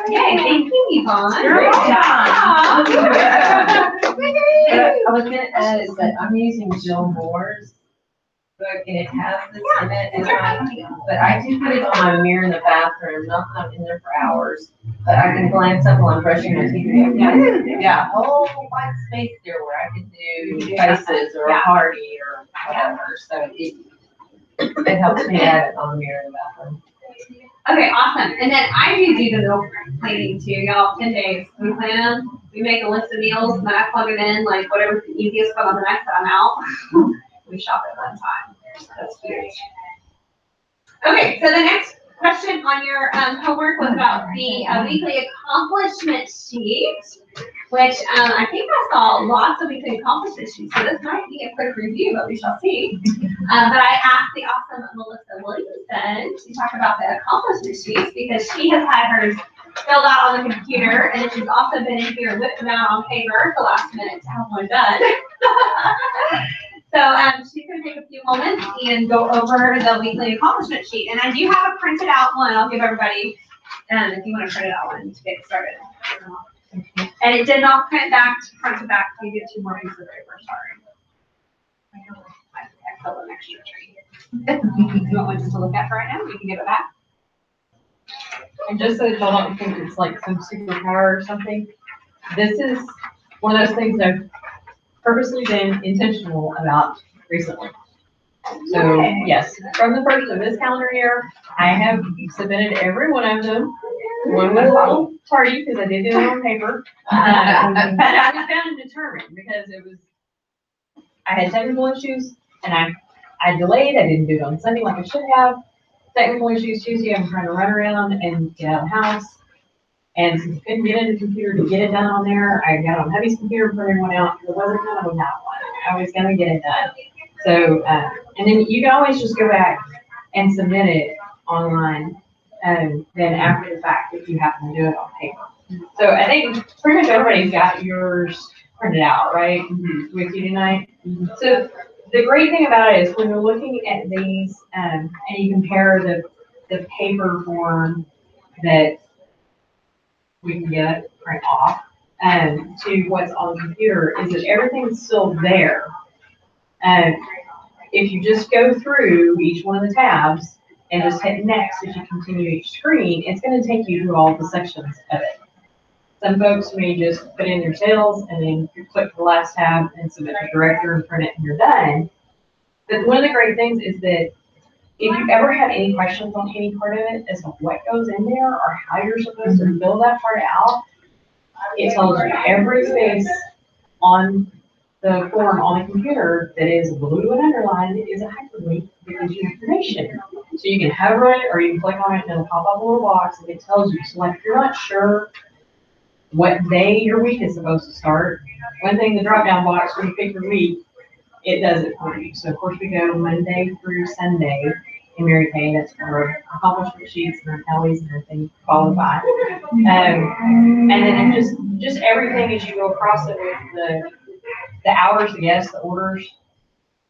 Yay, thank you, Yvonne. You're Great job. I was gonna add is that I'm using Jill Moore's book, and it has this in it, but I do put it on my mirror in the bathroom, not that I'm in there for hours, but I can glance up while I'm brushing my teeth. Yeah, whole white space there where I can do faces or a party or whatever, so it helps me add it on the mirror in the bathroom. Okay, awesome. And then I do the meal planning too, y'all. 10 days. We plan, we make a list of meals, and then I plug it in, like whatever's the easiest for on the next that I'm out. We shop at one time. That's huge. Okay, so the next question on your homework was about the weekly accomplishment sheet, which I think I saw lots of weekly accomplishment sheets, so this might be a quick review, but we shall see. But I asked the awesome Melissa Williamson to talk about the accomplishment sheets, because she has had hers filled out on the computer, and she's also been in here whipping them out on paper at the last minute to have one done. So she's going to take a few moments and go over the weekly accomplishment sheet. And I do have a printed out one. I'll give everybody, if you want to print it out one to get started. And it did not print back to front to back. So you get 2 more pieces of paper. Sorry. I filled an extra tree. You want one just to look at for right now? We can give it back. And just so that y'all don't think it's like some superpower or something, this is one of those things I've purposely been intentional about recently. So yes, from the first of this calendar year, I have submitted every one of them. One was a little tardy because I did it on paper. But I was bound and determined, because I had technical issues, and I delayed. I didn't do it on Sunday like I should have. Technical issues Tuesday, I'm trying to run around and get out of the house. And since I couldn't get into the computer to get it done on there, I got on Hubby's computer and printed one out, because it wasn't going to have one. I was going to get it done. So, and then you can always just go back and submit it online, then after the fact, if you happen to do it on paper. So I think pretty much everybody's got yours printed out, right, with you tonight. So the great thing about it is when you're looking at these, and you compare the paper form that we can get print off to what's on the computer, is that everything's still there. And if you just go through each one of the tabs and just hit next as you continue each screen, it's going to take you through all the sections of it. Some folks may just put in their sales and then click the last tab and submit to director and print it and you're done. But one of the great things is that if you ever have any questions on any part of it as to what goes in there or how you're supposed to fill that part out, it tells you every space on the form on the computer that is blue and underlined is a hyperlink that gives you information. So you can hover it or you can click on it and it'll pop up a little box and it tells you. So like if you're not sure what day your week is supposed to start, one thing, the drop-down box when you pick your week, it does it for you. So of course we go Monday through Sunday in Mary Kay. That's for accomplishment sheets and our Kelly's and everything followed by. And then just everything as you go across it with the hours, the guests, the orders,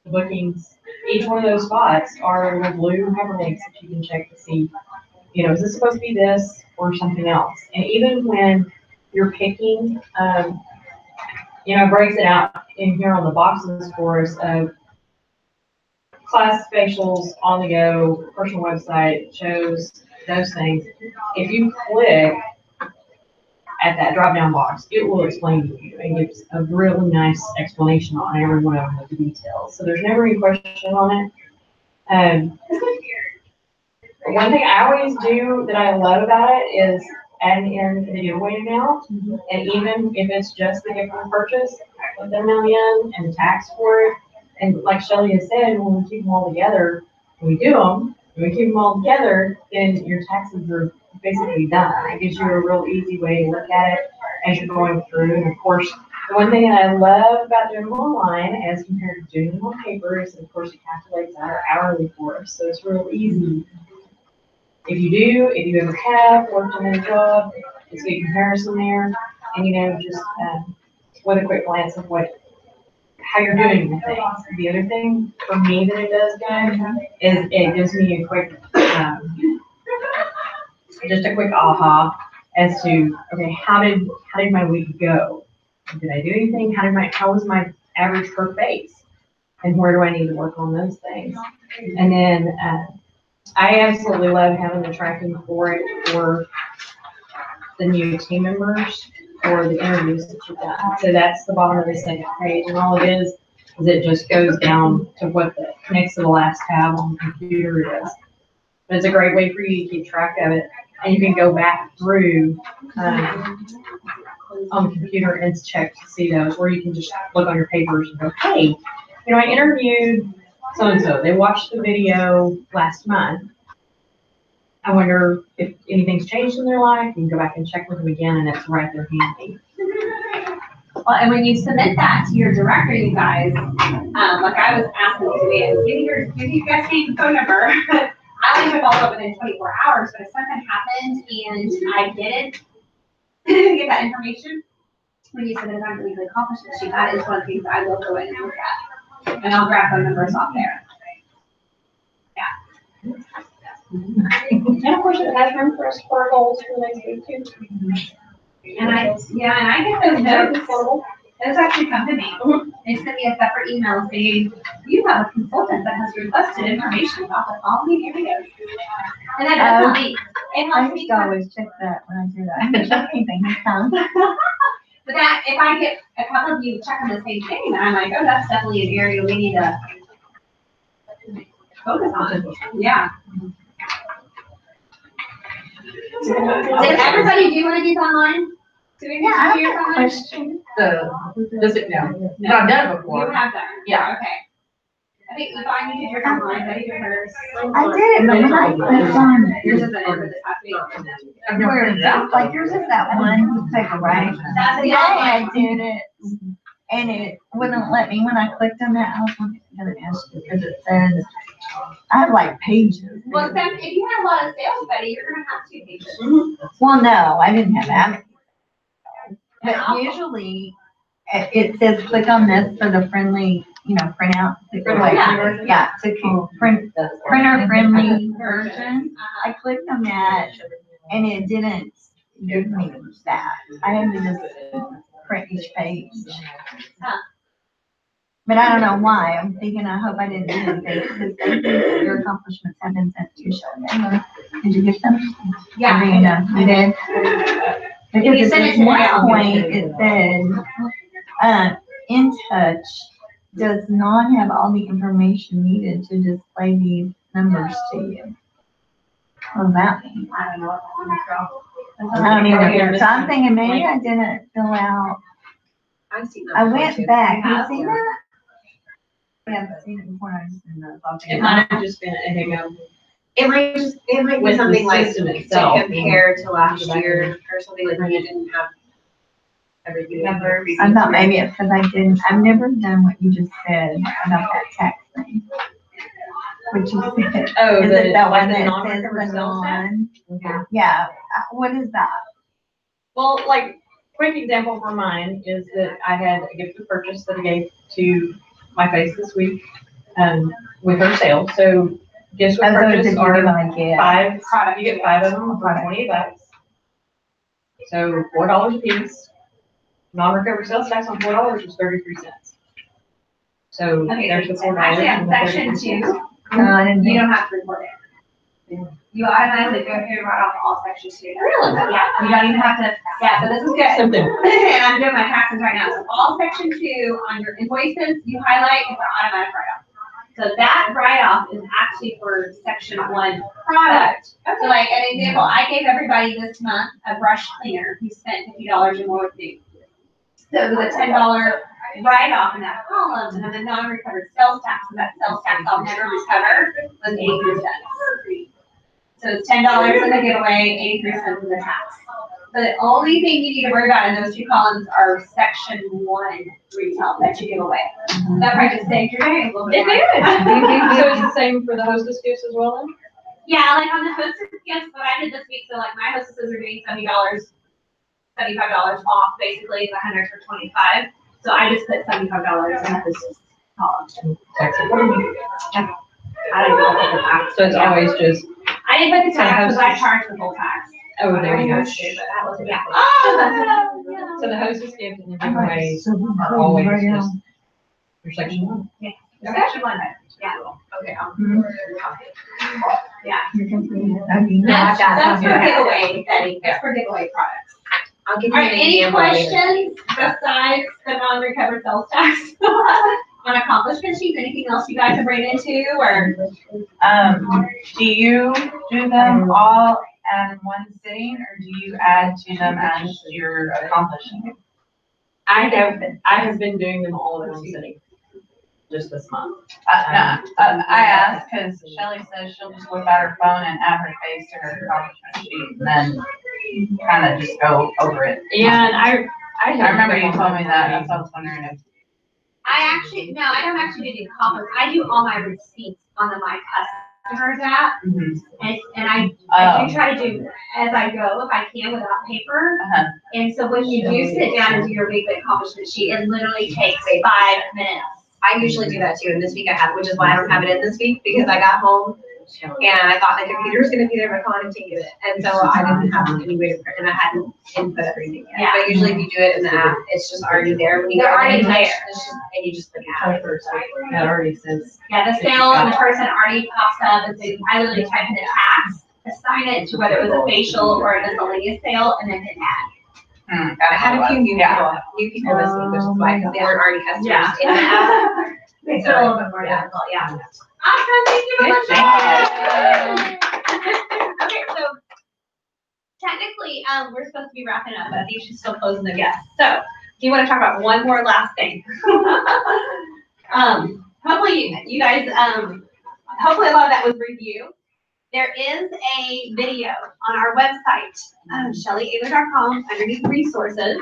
the bookings. Each one of those spots are the blue hyperlinks that you can check to see, is this supposed to be this or something else? And even when you're picking, breaks it out in here on the boxes for us of class facials, on the go, personal website, shows, those things. If you click at that drop-down box, it will explain to you and gives a really nice explanation on every one of them with the details. So there's never any question on it. One thing I always do that I love about it is adding in the giveaway amount, and even if it's just the gift and purchase, I put the amount in and the tax for it. And like Shelly has said, when we keep them all together, when we do them, And we keep them all together, then your taxes are basically done. It gives you a real easy way to look at it as you're going through. And of course, the one thing that I love about doing them online as compared to doing them on paper is, of course, it calculates our hourly for us. So it's real easy. If you ever have worked on a job, it's a good comparison there. And, just with a quick glance of how you're doing the things. The other thing for me that it does good is it gives me a quick, just a quick aha as to, okay, how did my week go? Did I do anything? How was my average per face? And where do I need to work on those things? And then I absolutely love having the tracking for it for the new team members or the interviews that you've done. So that's the bottom of the second page, and all it is it just goes down to what the next to the last tab on the computer is. But it's a great way for you to keep track of it, and you can go back through on the computer and check to see those, or you can just look on your papers and go, hey, I interviewed so-and-so. They watched the video last month. I wonder if anything's changed in their life. You can go back and check with them again, and it's right there handy. Well, and when you submit that to your director, you guys, like I was asking to give you guys name and phone number. I only took all of it within 24 hours, but if something happened and I didn't get that information, when you submit it on the weekly accomplishment sheet, that is one of the things I will go in and look at. And I'll grab phone numbers off there. Yeah. And of course, it has room for us for our goals for the next week too. And I get those notes. Those actually come to me. They send me a separate email saying, you have a consultant that has requested information about the following areas. And that does help me. It I helps me. used to always check that when I do that. I don't check anything this time. But that, if I get a couple of you checking the same thing, then I'm like, oh, that's definitely an area we need to focus on. Yeah. Did everybody do one of these online? Do we Yeah, I do have a question. Does it now? No, I've done it You before. have done. Yeah. Okay. I think Yvonne, you did yours online, but even hers. I did it, but when I clicked on Yours it, isn't in for this past week. where it's up, like yours is that one paper, right? That's the Today online. I did it, and it wouldn't let me when I clicked on that. I was gonna ask you because it says I have like pages. Well, Sam, if you had a lot of sales, Betty, you're gonna have 2 pages. Well, no, I didn't have that. And But usually it says click on this for the friendly, printout. Yeah, it's a printer friendly version. I clicked on that and it didn't give me that. I had to just print each page. But I don't know why. I'm thinking, I hope I didn't do anything because your accomplishments have been sent to you. Did you get them? Yeah. You did? Because you at send it this to one me, I'll point, it said, In Touch does not have all the information needed to display these numbers to you. What does that mean? I don't know what that means, girl. I don't either. So I'm thinking maybe I didn't fill out. I've seen that. I before, went too. back. Have you seen that? I haven't seen it before. I just didn't know. It might have just been a hiccup. It might be With the something like system to itself. compare to last year or something like when you didn't have everything numbers. I thought maybe it's because I've never done what you just said about that tax thing. What you said. Oh, Is it that one that says non-recovered the sales tax? non? Yeah, what is that? Well, like, quick example for mine is that I had a gift of purchase that I gave to my face this week, with her sale. So gifts with purchase are five products. You get 5 of them for $20. So $4 a piece. Non-recovered sales tax on $4 is 33 cents. So Okay, there's the $4. actually, on and the section 33 2, cents. you don't have to report it. You automatically go through right off all sections 2. Really? Yeah, you don't even have to, so this is good. Something. And I'm doing my taxes right now. So all section 2 on your invoices, you highlight, it's an automatic write-off. So that write-off is actually for section 1 product. So like an example, I gave everybody this month a brush cleaner who spent $50 or more with me. So it was a $10 write-off in that column, and then the non-recovered sales tax, and that sales tax I'll never recover was 83 cents. So it's $10 in the giveaway, 83 cents in the tax. The only thing you need to worry about in those 2 columns are section 1 retail that you give away. That probably just saved your day a little bit. So it's the same for the hostess gifts as well then? Yeah, like on the hostess gifts, what I did this week, so like my hostesses are doing $75 off, basically, the 100 for 25. So I just put $75 in the hostess column. I don't know what the tax. So it's always just, I didn't put the tax because I charged the full tax. oh, there you go. But that wasn't, yeah. So the hostess gift and the giveaways are always just for section 1. Section 1, yeah. Okay. Yeah. Got that. That's for giveaway, Betty. That's for giveaway products. I'll give All you right, an any example later. questions besides the non-recovered sales tax on accomplishment sheets? Anything else you guys have ran into or? Do you do them all in one sitting, or do you add to them as you're accomplishing? I have been doing them all in one sitting, just this month. I asked because Shelley says she'll just whip out her phone and add her face to her accomplishment sheet and then kind of just go over it. Yeah, and I remember you told me that. That's why I was wondering if. I don't actually do the accomplishments. I do all my receipts on the My Customers app. And I do try to do as I go if I can without paper. And so when you do sit down and do your weekly accomplishment sheet, it literally takes 5 minutes. I usually do that too, and this week I have, which is why I don't have it in this week, because I got home and I thought the computer was gonna be there, but I couldn't take it. And so I didn't have any way to print, and I hadn't input everything yet. Yeah. But usually if you do it in the app, it's just already there. When you They're go already in, there. it's just- and you just click add. That already says. Yeah, the sale and the person already pops up and so I literally type in the tax, assign it to whether it was a facial or a miscellaneous sale, and then hit add. I had a few new people this week, which is why, because they weren't already customers in the app. Makes it a little bit more difficult, yeah. Awesome, thank you very much. Okay, so technically, we're supposed to be wrapping up, but I think she's still closing the guests. So, do you want to talk about one more last thing? Hopefully you guys, hopefully a lot of that was review. There is a video on our website, ShellyAbler.com, underneath resources.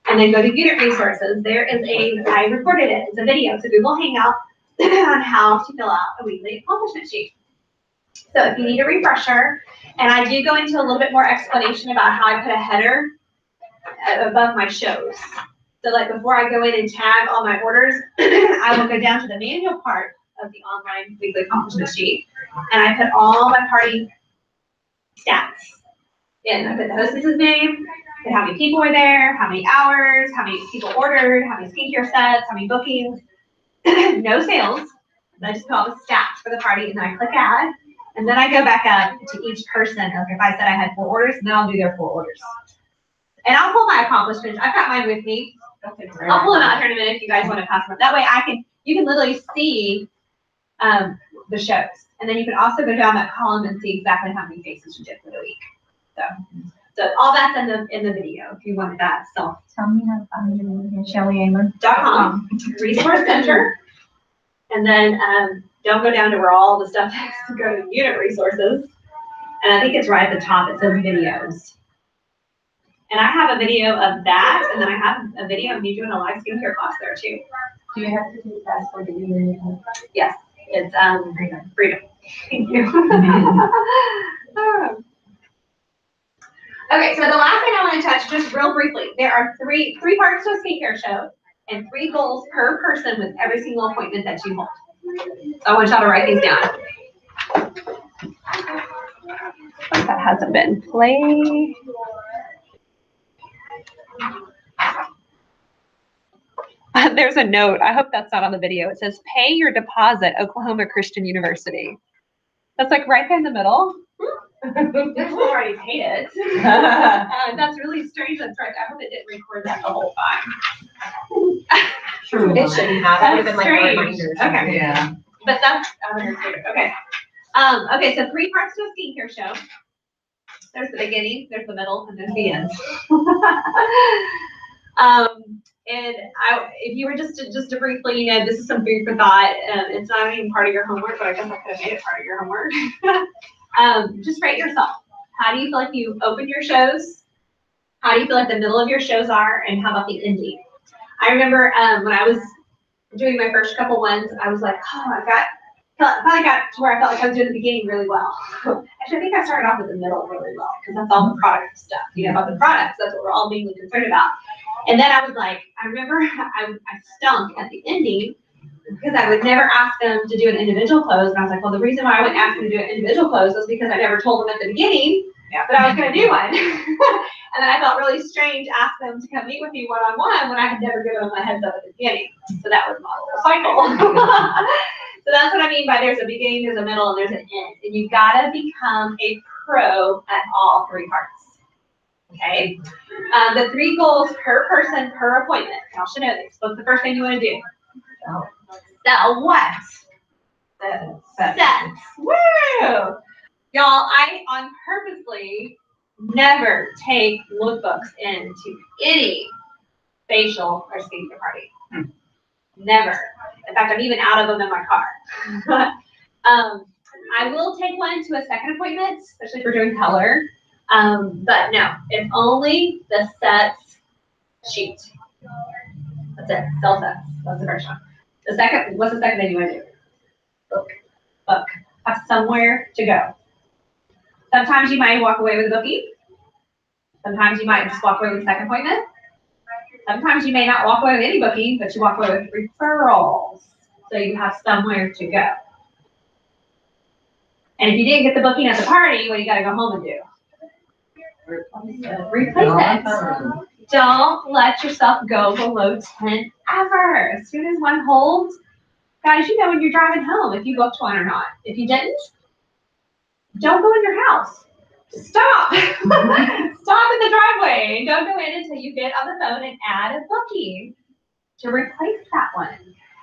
And then go to unit resources. There is I recorded it. It's a video. It's a Google Hangout on how to fill out a weekly accomplishment sheet. So if you need a refresher, and I do go into a little bit more explanation about how I put a header above my shows. So like before I go in and tag all my orders, I will go down to the manual part of the online weekly accomplishment sheet, and I put all my party stats in. I put the hostess's name, and how many people were there, how many hours, how many people ordered, how many skincare sets, how many bookings, no sales. I just put all the stats for the party, and then I click add, and then I go back up to each person. Like if I said I had 4 orders, then I'll do their 4 orders. And I'll pull my accomplishments. I've got mine with me. I'll pull them out here in a minute if you guys want to pass them. That way you can literally see the shows. And then you can also go down that column and see exactly how many faces you did for the week. So all that's in the video if you want that. So Tell me how to find it again, ShellyAbler.com. Resource Center. And then don't go down to where all the stuff has to go to unit resources. And I think it's right at the top. It says videos. And I have a video of that, and then I have a video of me doing a live skincare class there too. Do you have to do that for the evening? Yes, it's freedom. Thank you. Okay, so the last thing I want to touch just real briefly, there are three parts to a skincare show and 3 goals per person with every single appointment that you hold. So I want y'all to write these down. That hasn't been played. There's a note. I hope that's not on the video. It says, pay your deposit, Oklahoma Christian University. That's like right there in the middle. This one already paid it. That's really strange. That's right. I hope it didn't record that the whole time. It shouldn't have. That would have been like a Strange. reminder. Okay. Yeah. But that's, okay. Okay, so 3 parts to a skincare show. There's the beginning, there's the middle, and there's the end. And if you were just to briefly, this is some food for thought. It's not even part of your homework, but I guess I could have made it part of your homework. Just rate yourself. How do you feel like you open your shows? How do you feel like the middle of your shows are? And how about the ending? I remember when I was doing my first couple ones, I was like, oh, finally got to where I felt like I was doing the beginning really well. Actually, I think I started off with the middle really well because that's all the product stuff. About the products, that's what we're all mainly concerned about. And then I was like, I remember I stunk at the ending because I would never ask them to do an individual close. And I was like, well, the reason why I wouldn't ask them to do an individual close was because I never told them at the beginning that I was going to do one. And then I felt really strange asking them to come meet with me one-on-one when I had never given them a heads up at the beginning. So that was a cycle. So that's what I mean by there's a beginning, there's a middle, and there's an end. And you gotta become a pro at all three parts. Okay? The 3 goals per person per appointment. Y'all should know this. What's the first thing you want to do? Sell what? Sets. Woo! Y'all, I on purposely never take lookbooks into any facial or skincare party. Never. In fact, I'm even out of them in my car. I will take one to a second appointment, especially if we're doing color. But no, it's only the sets sheet. That's it. Sell sets. That's the first one. What's the second thing you want to do? Book. Have somewhere to go. Sometimes you might walk away with a booking. Sometimes you might just walk away with a second appointment. Sometimes you may not walk away with any booking, but you walk away with referrals. So you have somewhere to go. And if you didn't get the booking at the party, what you gotta go home and do? Replace it. Don't let yourself go below 10 ever. As soon as one holds, guys, you know when you're driving home if you booked one or not. If you didn't, don't go in your house. Stop. Stop in the driveway. Don't go in until you get on the phone and add a booking to replace that one.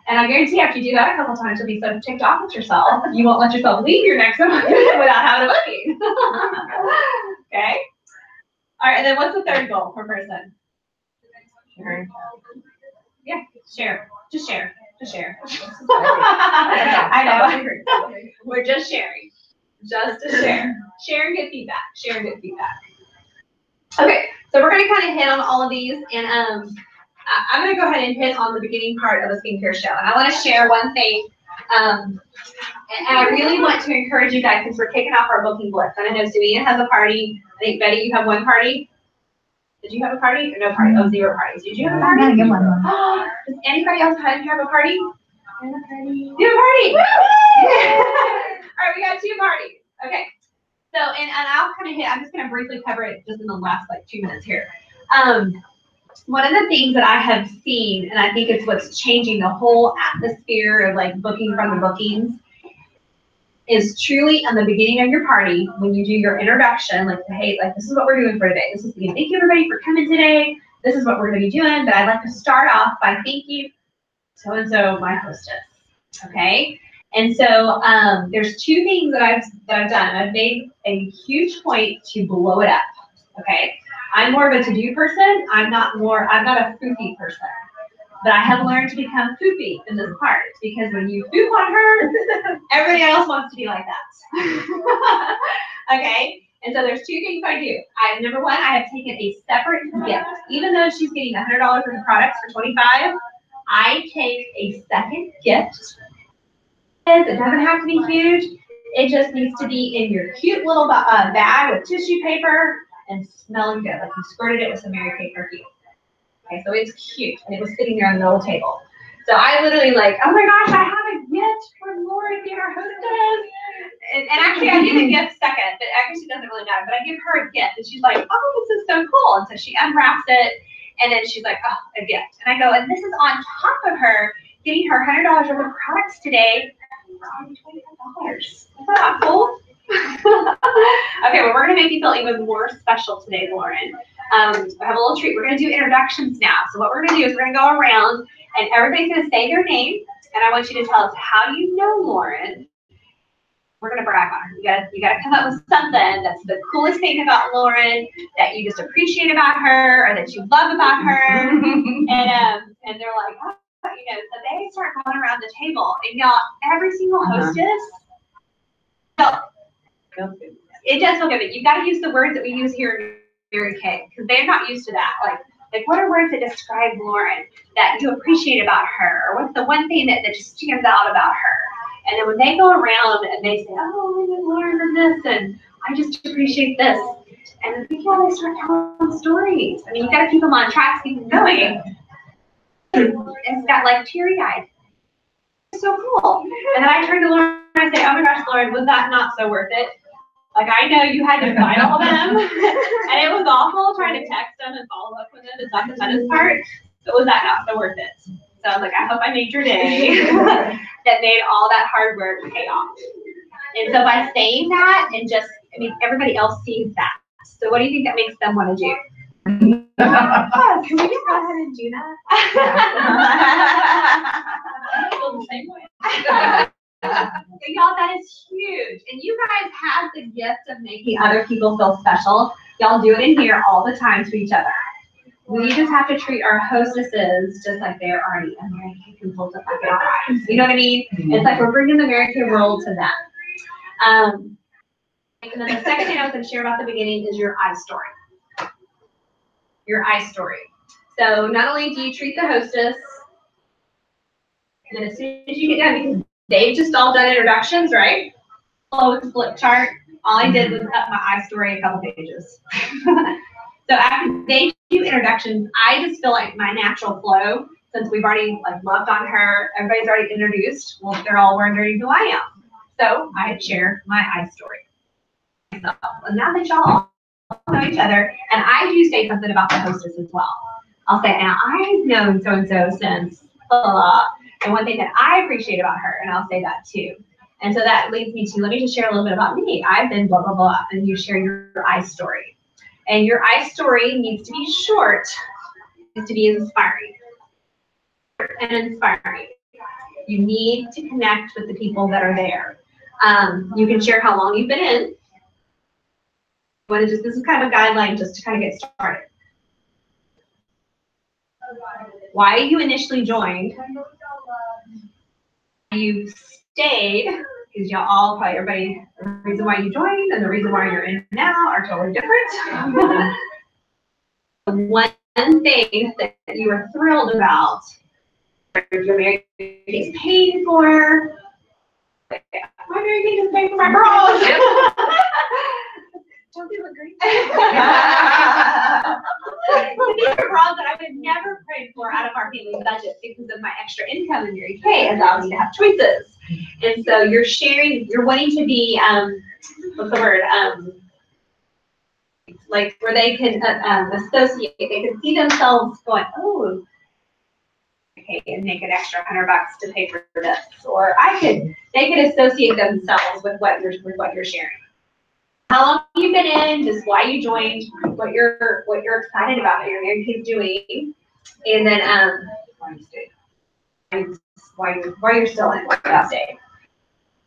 And I guarantee after you do that a couple times, you'll be so ticked off with yourself, you won't let yourself leave your next appointment without having a booking. Okay? All right, and then what's the third goal per person? Yeah, share. Just share. Just share. I know. We're just sharing. Just to share. Share and get feedback. Share and get feedback. Okay, so we're going to kind of hit on all of these, and I'm going to go ahead and hit on the beginning part of the skincare show. And I want to share one thing, and I really want to encourage you guys since we're kicking off our booking blitz. And I know Savia has a party. I think Betty, you have one party. Did you have a party or no party? Oh, 0 parties. Did you have a party? I get one. Does anybody else have a party? You have a party. Woo! All right, we got 2 parties. Okay. So, and I'll kind of I'm just going to briefly cover it just in the last 2 minutes here. One of the things that I have seen, and I think it's what's changing the whole atmosphere of booking from the bookings, is truly on the beginning of your party, when you do your introduction, hey, this is what we're doing for today. This is thank you everybody for coming today. This is what we're going to be doing, but I'd like to start off by thank you so-and-so, my hostess. Okay? And so there's 2 things that I've done. I've made a huge point to blow it up. Okay? I'm more of a to-do person. I'm not a foofy person. But I have learned to become foofy in this part, because when you foof on her, everybody else wants to be like that. Okay? And so there's 2 things I do. Number 1, I have taken a separate gift. Even though she's getting $100 worth of products for $25, I take a second gift. It doesn't have to be huge. It just needs to be in your cute little bag with tissue paper and smelling good, like you squirted it with some Mary Kay perfume. Okay, so it's cute, and it was sitting there on the middle table. So I literally oh my gosh, I have a gift for Lori, being our hostess. And actually, I give a gift second, but actually doesn't really matter. But I give her a gift, and she's like, oh, this is so cool. And so she unwraps it, and then she's like, oh, a gift. And I go, and this is on top of her getting her $100 worth of products today for only $25. Is that not cool? Okay, well, we're going to make you feel even more special today, Lauren. I have a little treat. We're going to do introductions now. So what we're going to do is we're going to go around, and everybody's going to say their name, and I want you to tell us, how do you know Lauren? We're going to brag on her. You got to come up with something that's the coolest thing about Lauren, that you just appreciate about her, or that you love about her. And they're like, oh, so they start going around the table, and y'all, every single hostess, It does feel good, but you've got to use the words that we use here in Mary Kay, because they're not used to that. Like what are words that describe Lauren that you appreciate about her? Or what's the one thing that just stands out about her? And then when they go around and they say, oh, I didn't learn this, and I just appreciate this. And then people, they start telling stories. I mean, you got to keep them on track, keep them going. It's got like teary-eyed. It's so cool. And then I turn to Lauren and I say, oh my gosh, Lauren, was that not so worth it? Like, I know you had to find all of them, and it was awful trying to text them and follow up with them. It's not the funnest part. So was that not so worth it? So I was like, I hope I made your day. That made all that hard work pay off. And so by saying that, and just, I mean, everybody else sees that. So what do you think that makes them want to do? Can we just go ahead and do that? I feel the same way. So y'all, that is huge. And you guys have the gift of making other people feel special. Y'all do it in here all the time to each other. We just have to treat our hostesses just like they're already a Mary Kay consultant like our eyes. You know what I mean? It's like we're bringing the Mary Kay world to them. And then the second thing I was going to share about the beginning is your I story. Your I story. So not only do you treat the hostess, and then as soon as you get done, because they've just all done introductions, right? Oh, it's a flip chart. All I did was up my I story a couple pages. So after they do introductions, I just feel like my natural flow, since we've already like loved on her, everybody's already introduced. Well, they're all wondering who I am. So I share my I story. So, and now that y'all know each other, and I do say something about the hostess as well. I'll say, now I've known so-and-so since blah, blah, blah. And one thing that I appreciate about her, and I'll say that too. And so that leads me to, let me just share a little bit about me. I've been blah, blah, blah, and you share your I story. And your I story needs to be short, needs to be inspiring. And inspiring. You need to connect with the people that are there. You can share how long you've been in. This is kind of a guideline just to kind of get started. Why you initially joined. You stayed, because y'all all probably everybody, the reason why you joined and the reason why you're in now are totally different. One thing that you were thrilled about, your Mary Kay is paid for. My Mary Kay is paid for my bras. Don't they look great? These are bras that I would never pay for out of our family budget because of my extra income in Mary Kay allows me to have choices. And so you're sharing, you're wanting to be, what's the word? Like where they can associate, they can see themselves going, oh, okay, and make an extra $100 to pay for this, or they could associate themselves with what you're sharing. How long you've been in, just why you joined, what you're excited about that your Mary Kay's doing, and then why you're still in that day.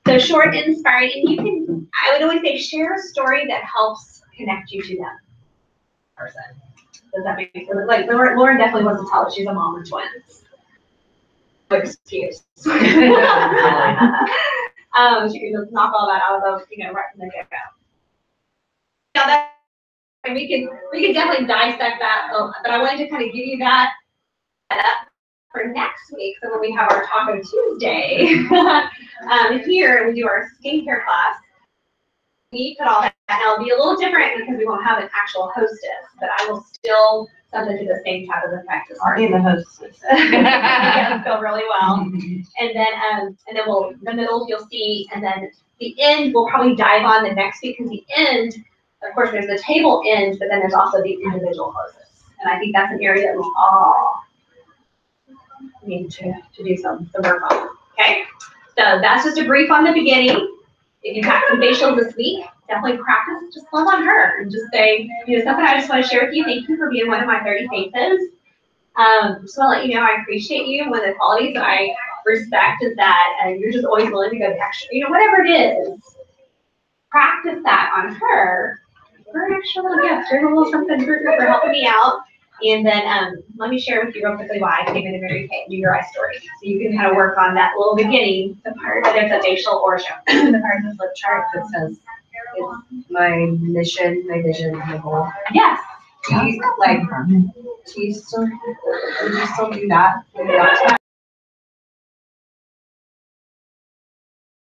So short, inspiring, and you can, I would always say, share a story that helps connect you to them. Person. Does that make sense? Like Lauren definitely wants to tell us she's a mom of twins. No excuse. She can just knock all that out of the, right from the get-go. And we can definitely dissect that, but I wanted to kind of give you that for next week. So when we have our Taco Tuesday here, we do our skincare class. We put all that, and it'll be a little different because we won't have an actual hostess, but I will still something to the same type of effect as Aren't you the hostess? It'll go really well. And then the middle you'll see, and then the end we'll probably dive on the next week, because the end, of course, there's the table end, but then there's also the individual closes. And I think that's an area that we all need to do some work on. Okay? So that's just a brief on the beginning. If you have some facials this week, definitely practice. Just love on her and just say, something I just want to share with you. Thank you for being one of my 30 faces. Just want to let you know I appreciate you. One of the qualities that I respect is that you're just always willing to go the extra, whatever it is. Practice that on her. For an extra little gift, here's a little something for helping me out. And then let me share with you real quickly why I came into Mary Kay and do your I story. So you can kind of work on that little beginning, the part, whether it's a facial or a show. The part of the flip chart that says it's my mission, my vision, my goal. Yes. Do you still do that? When you're not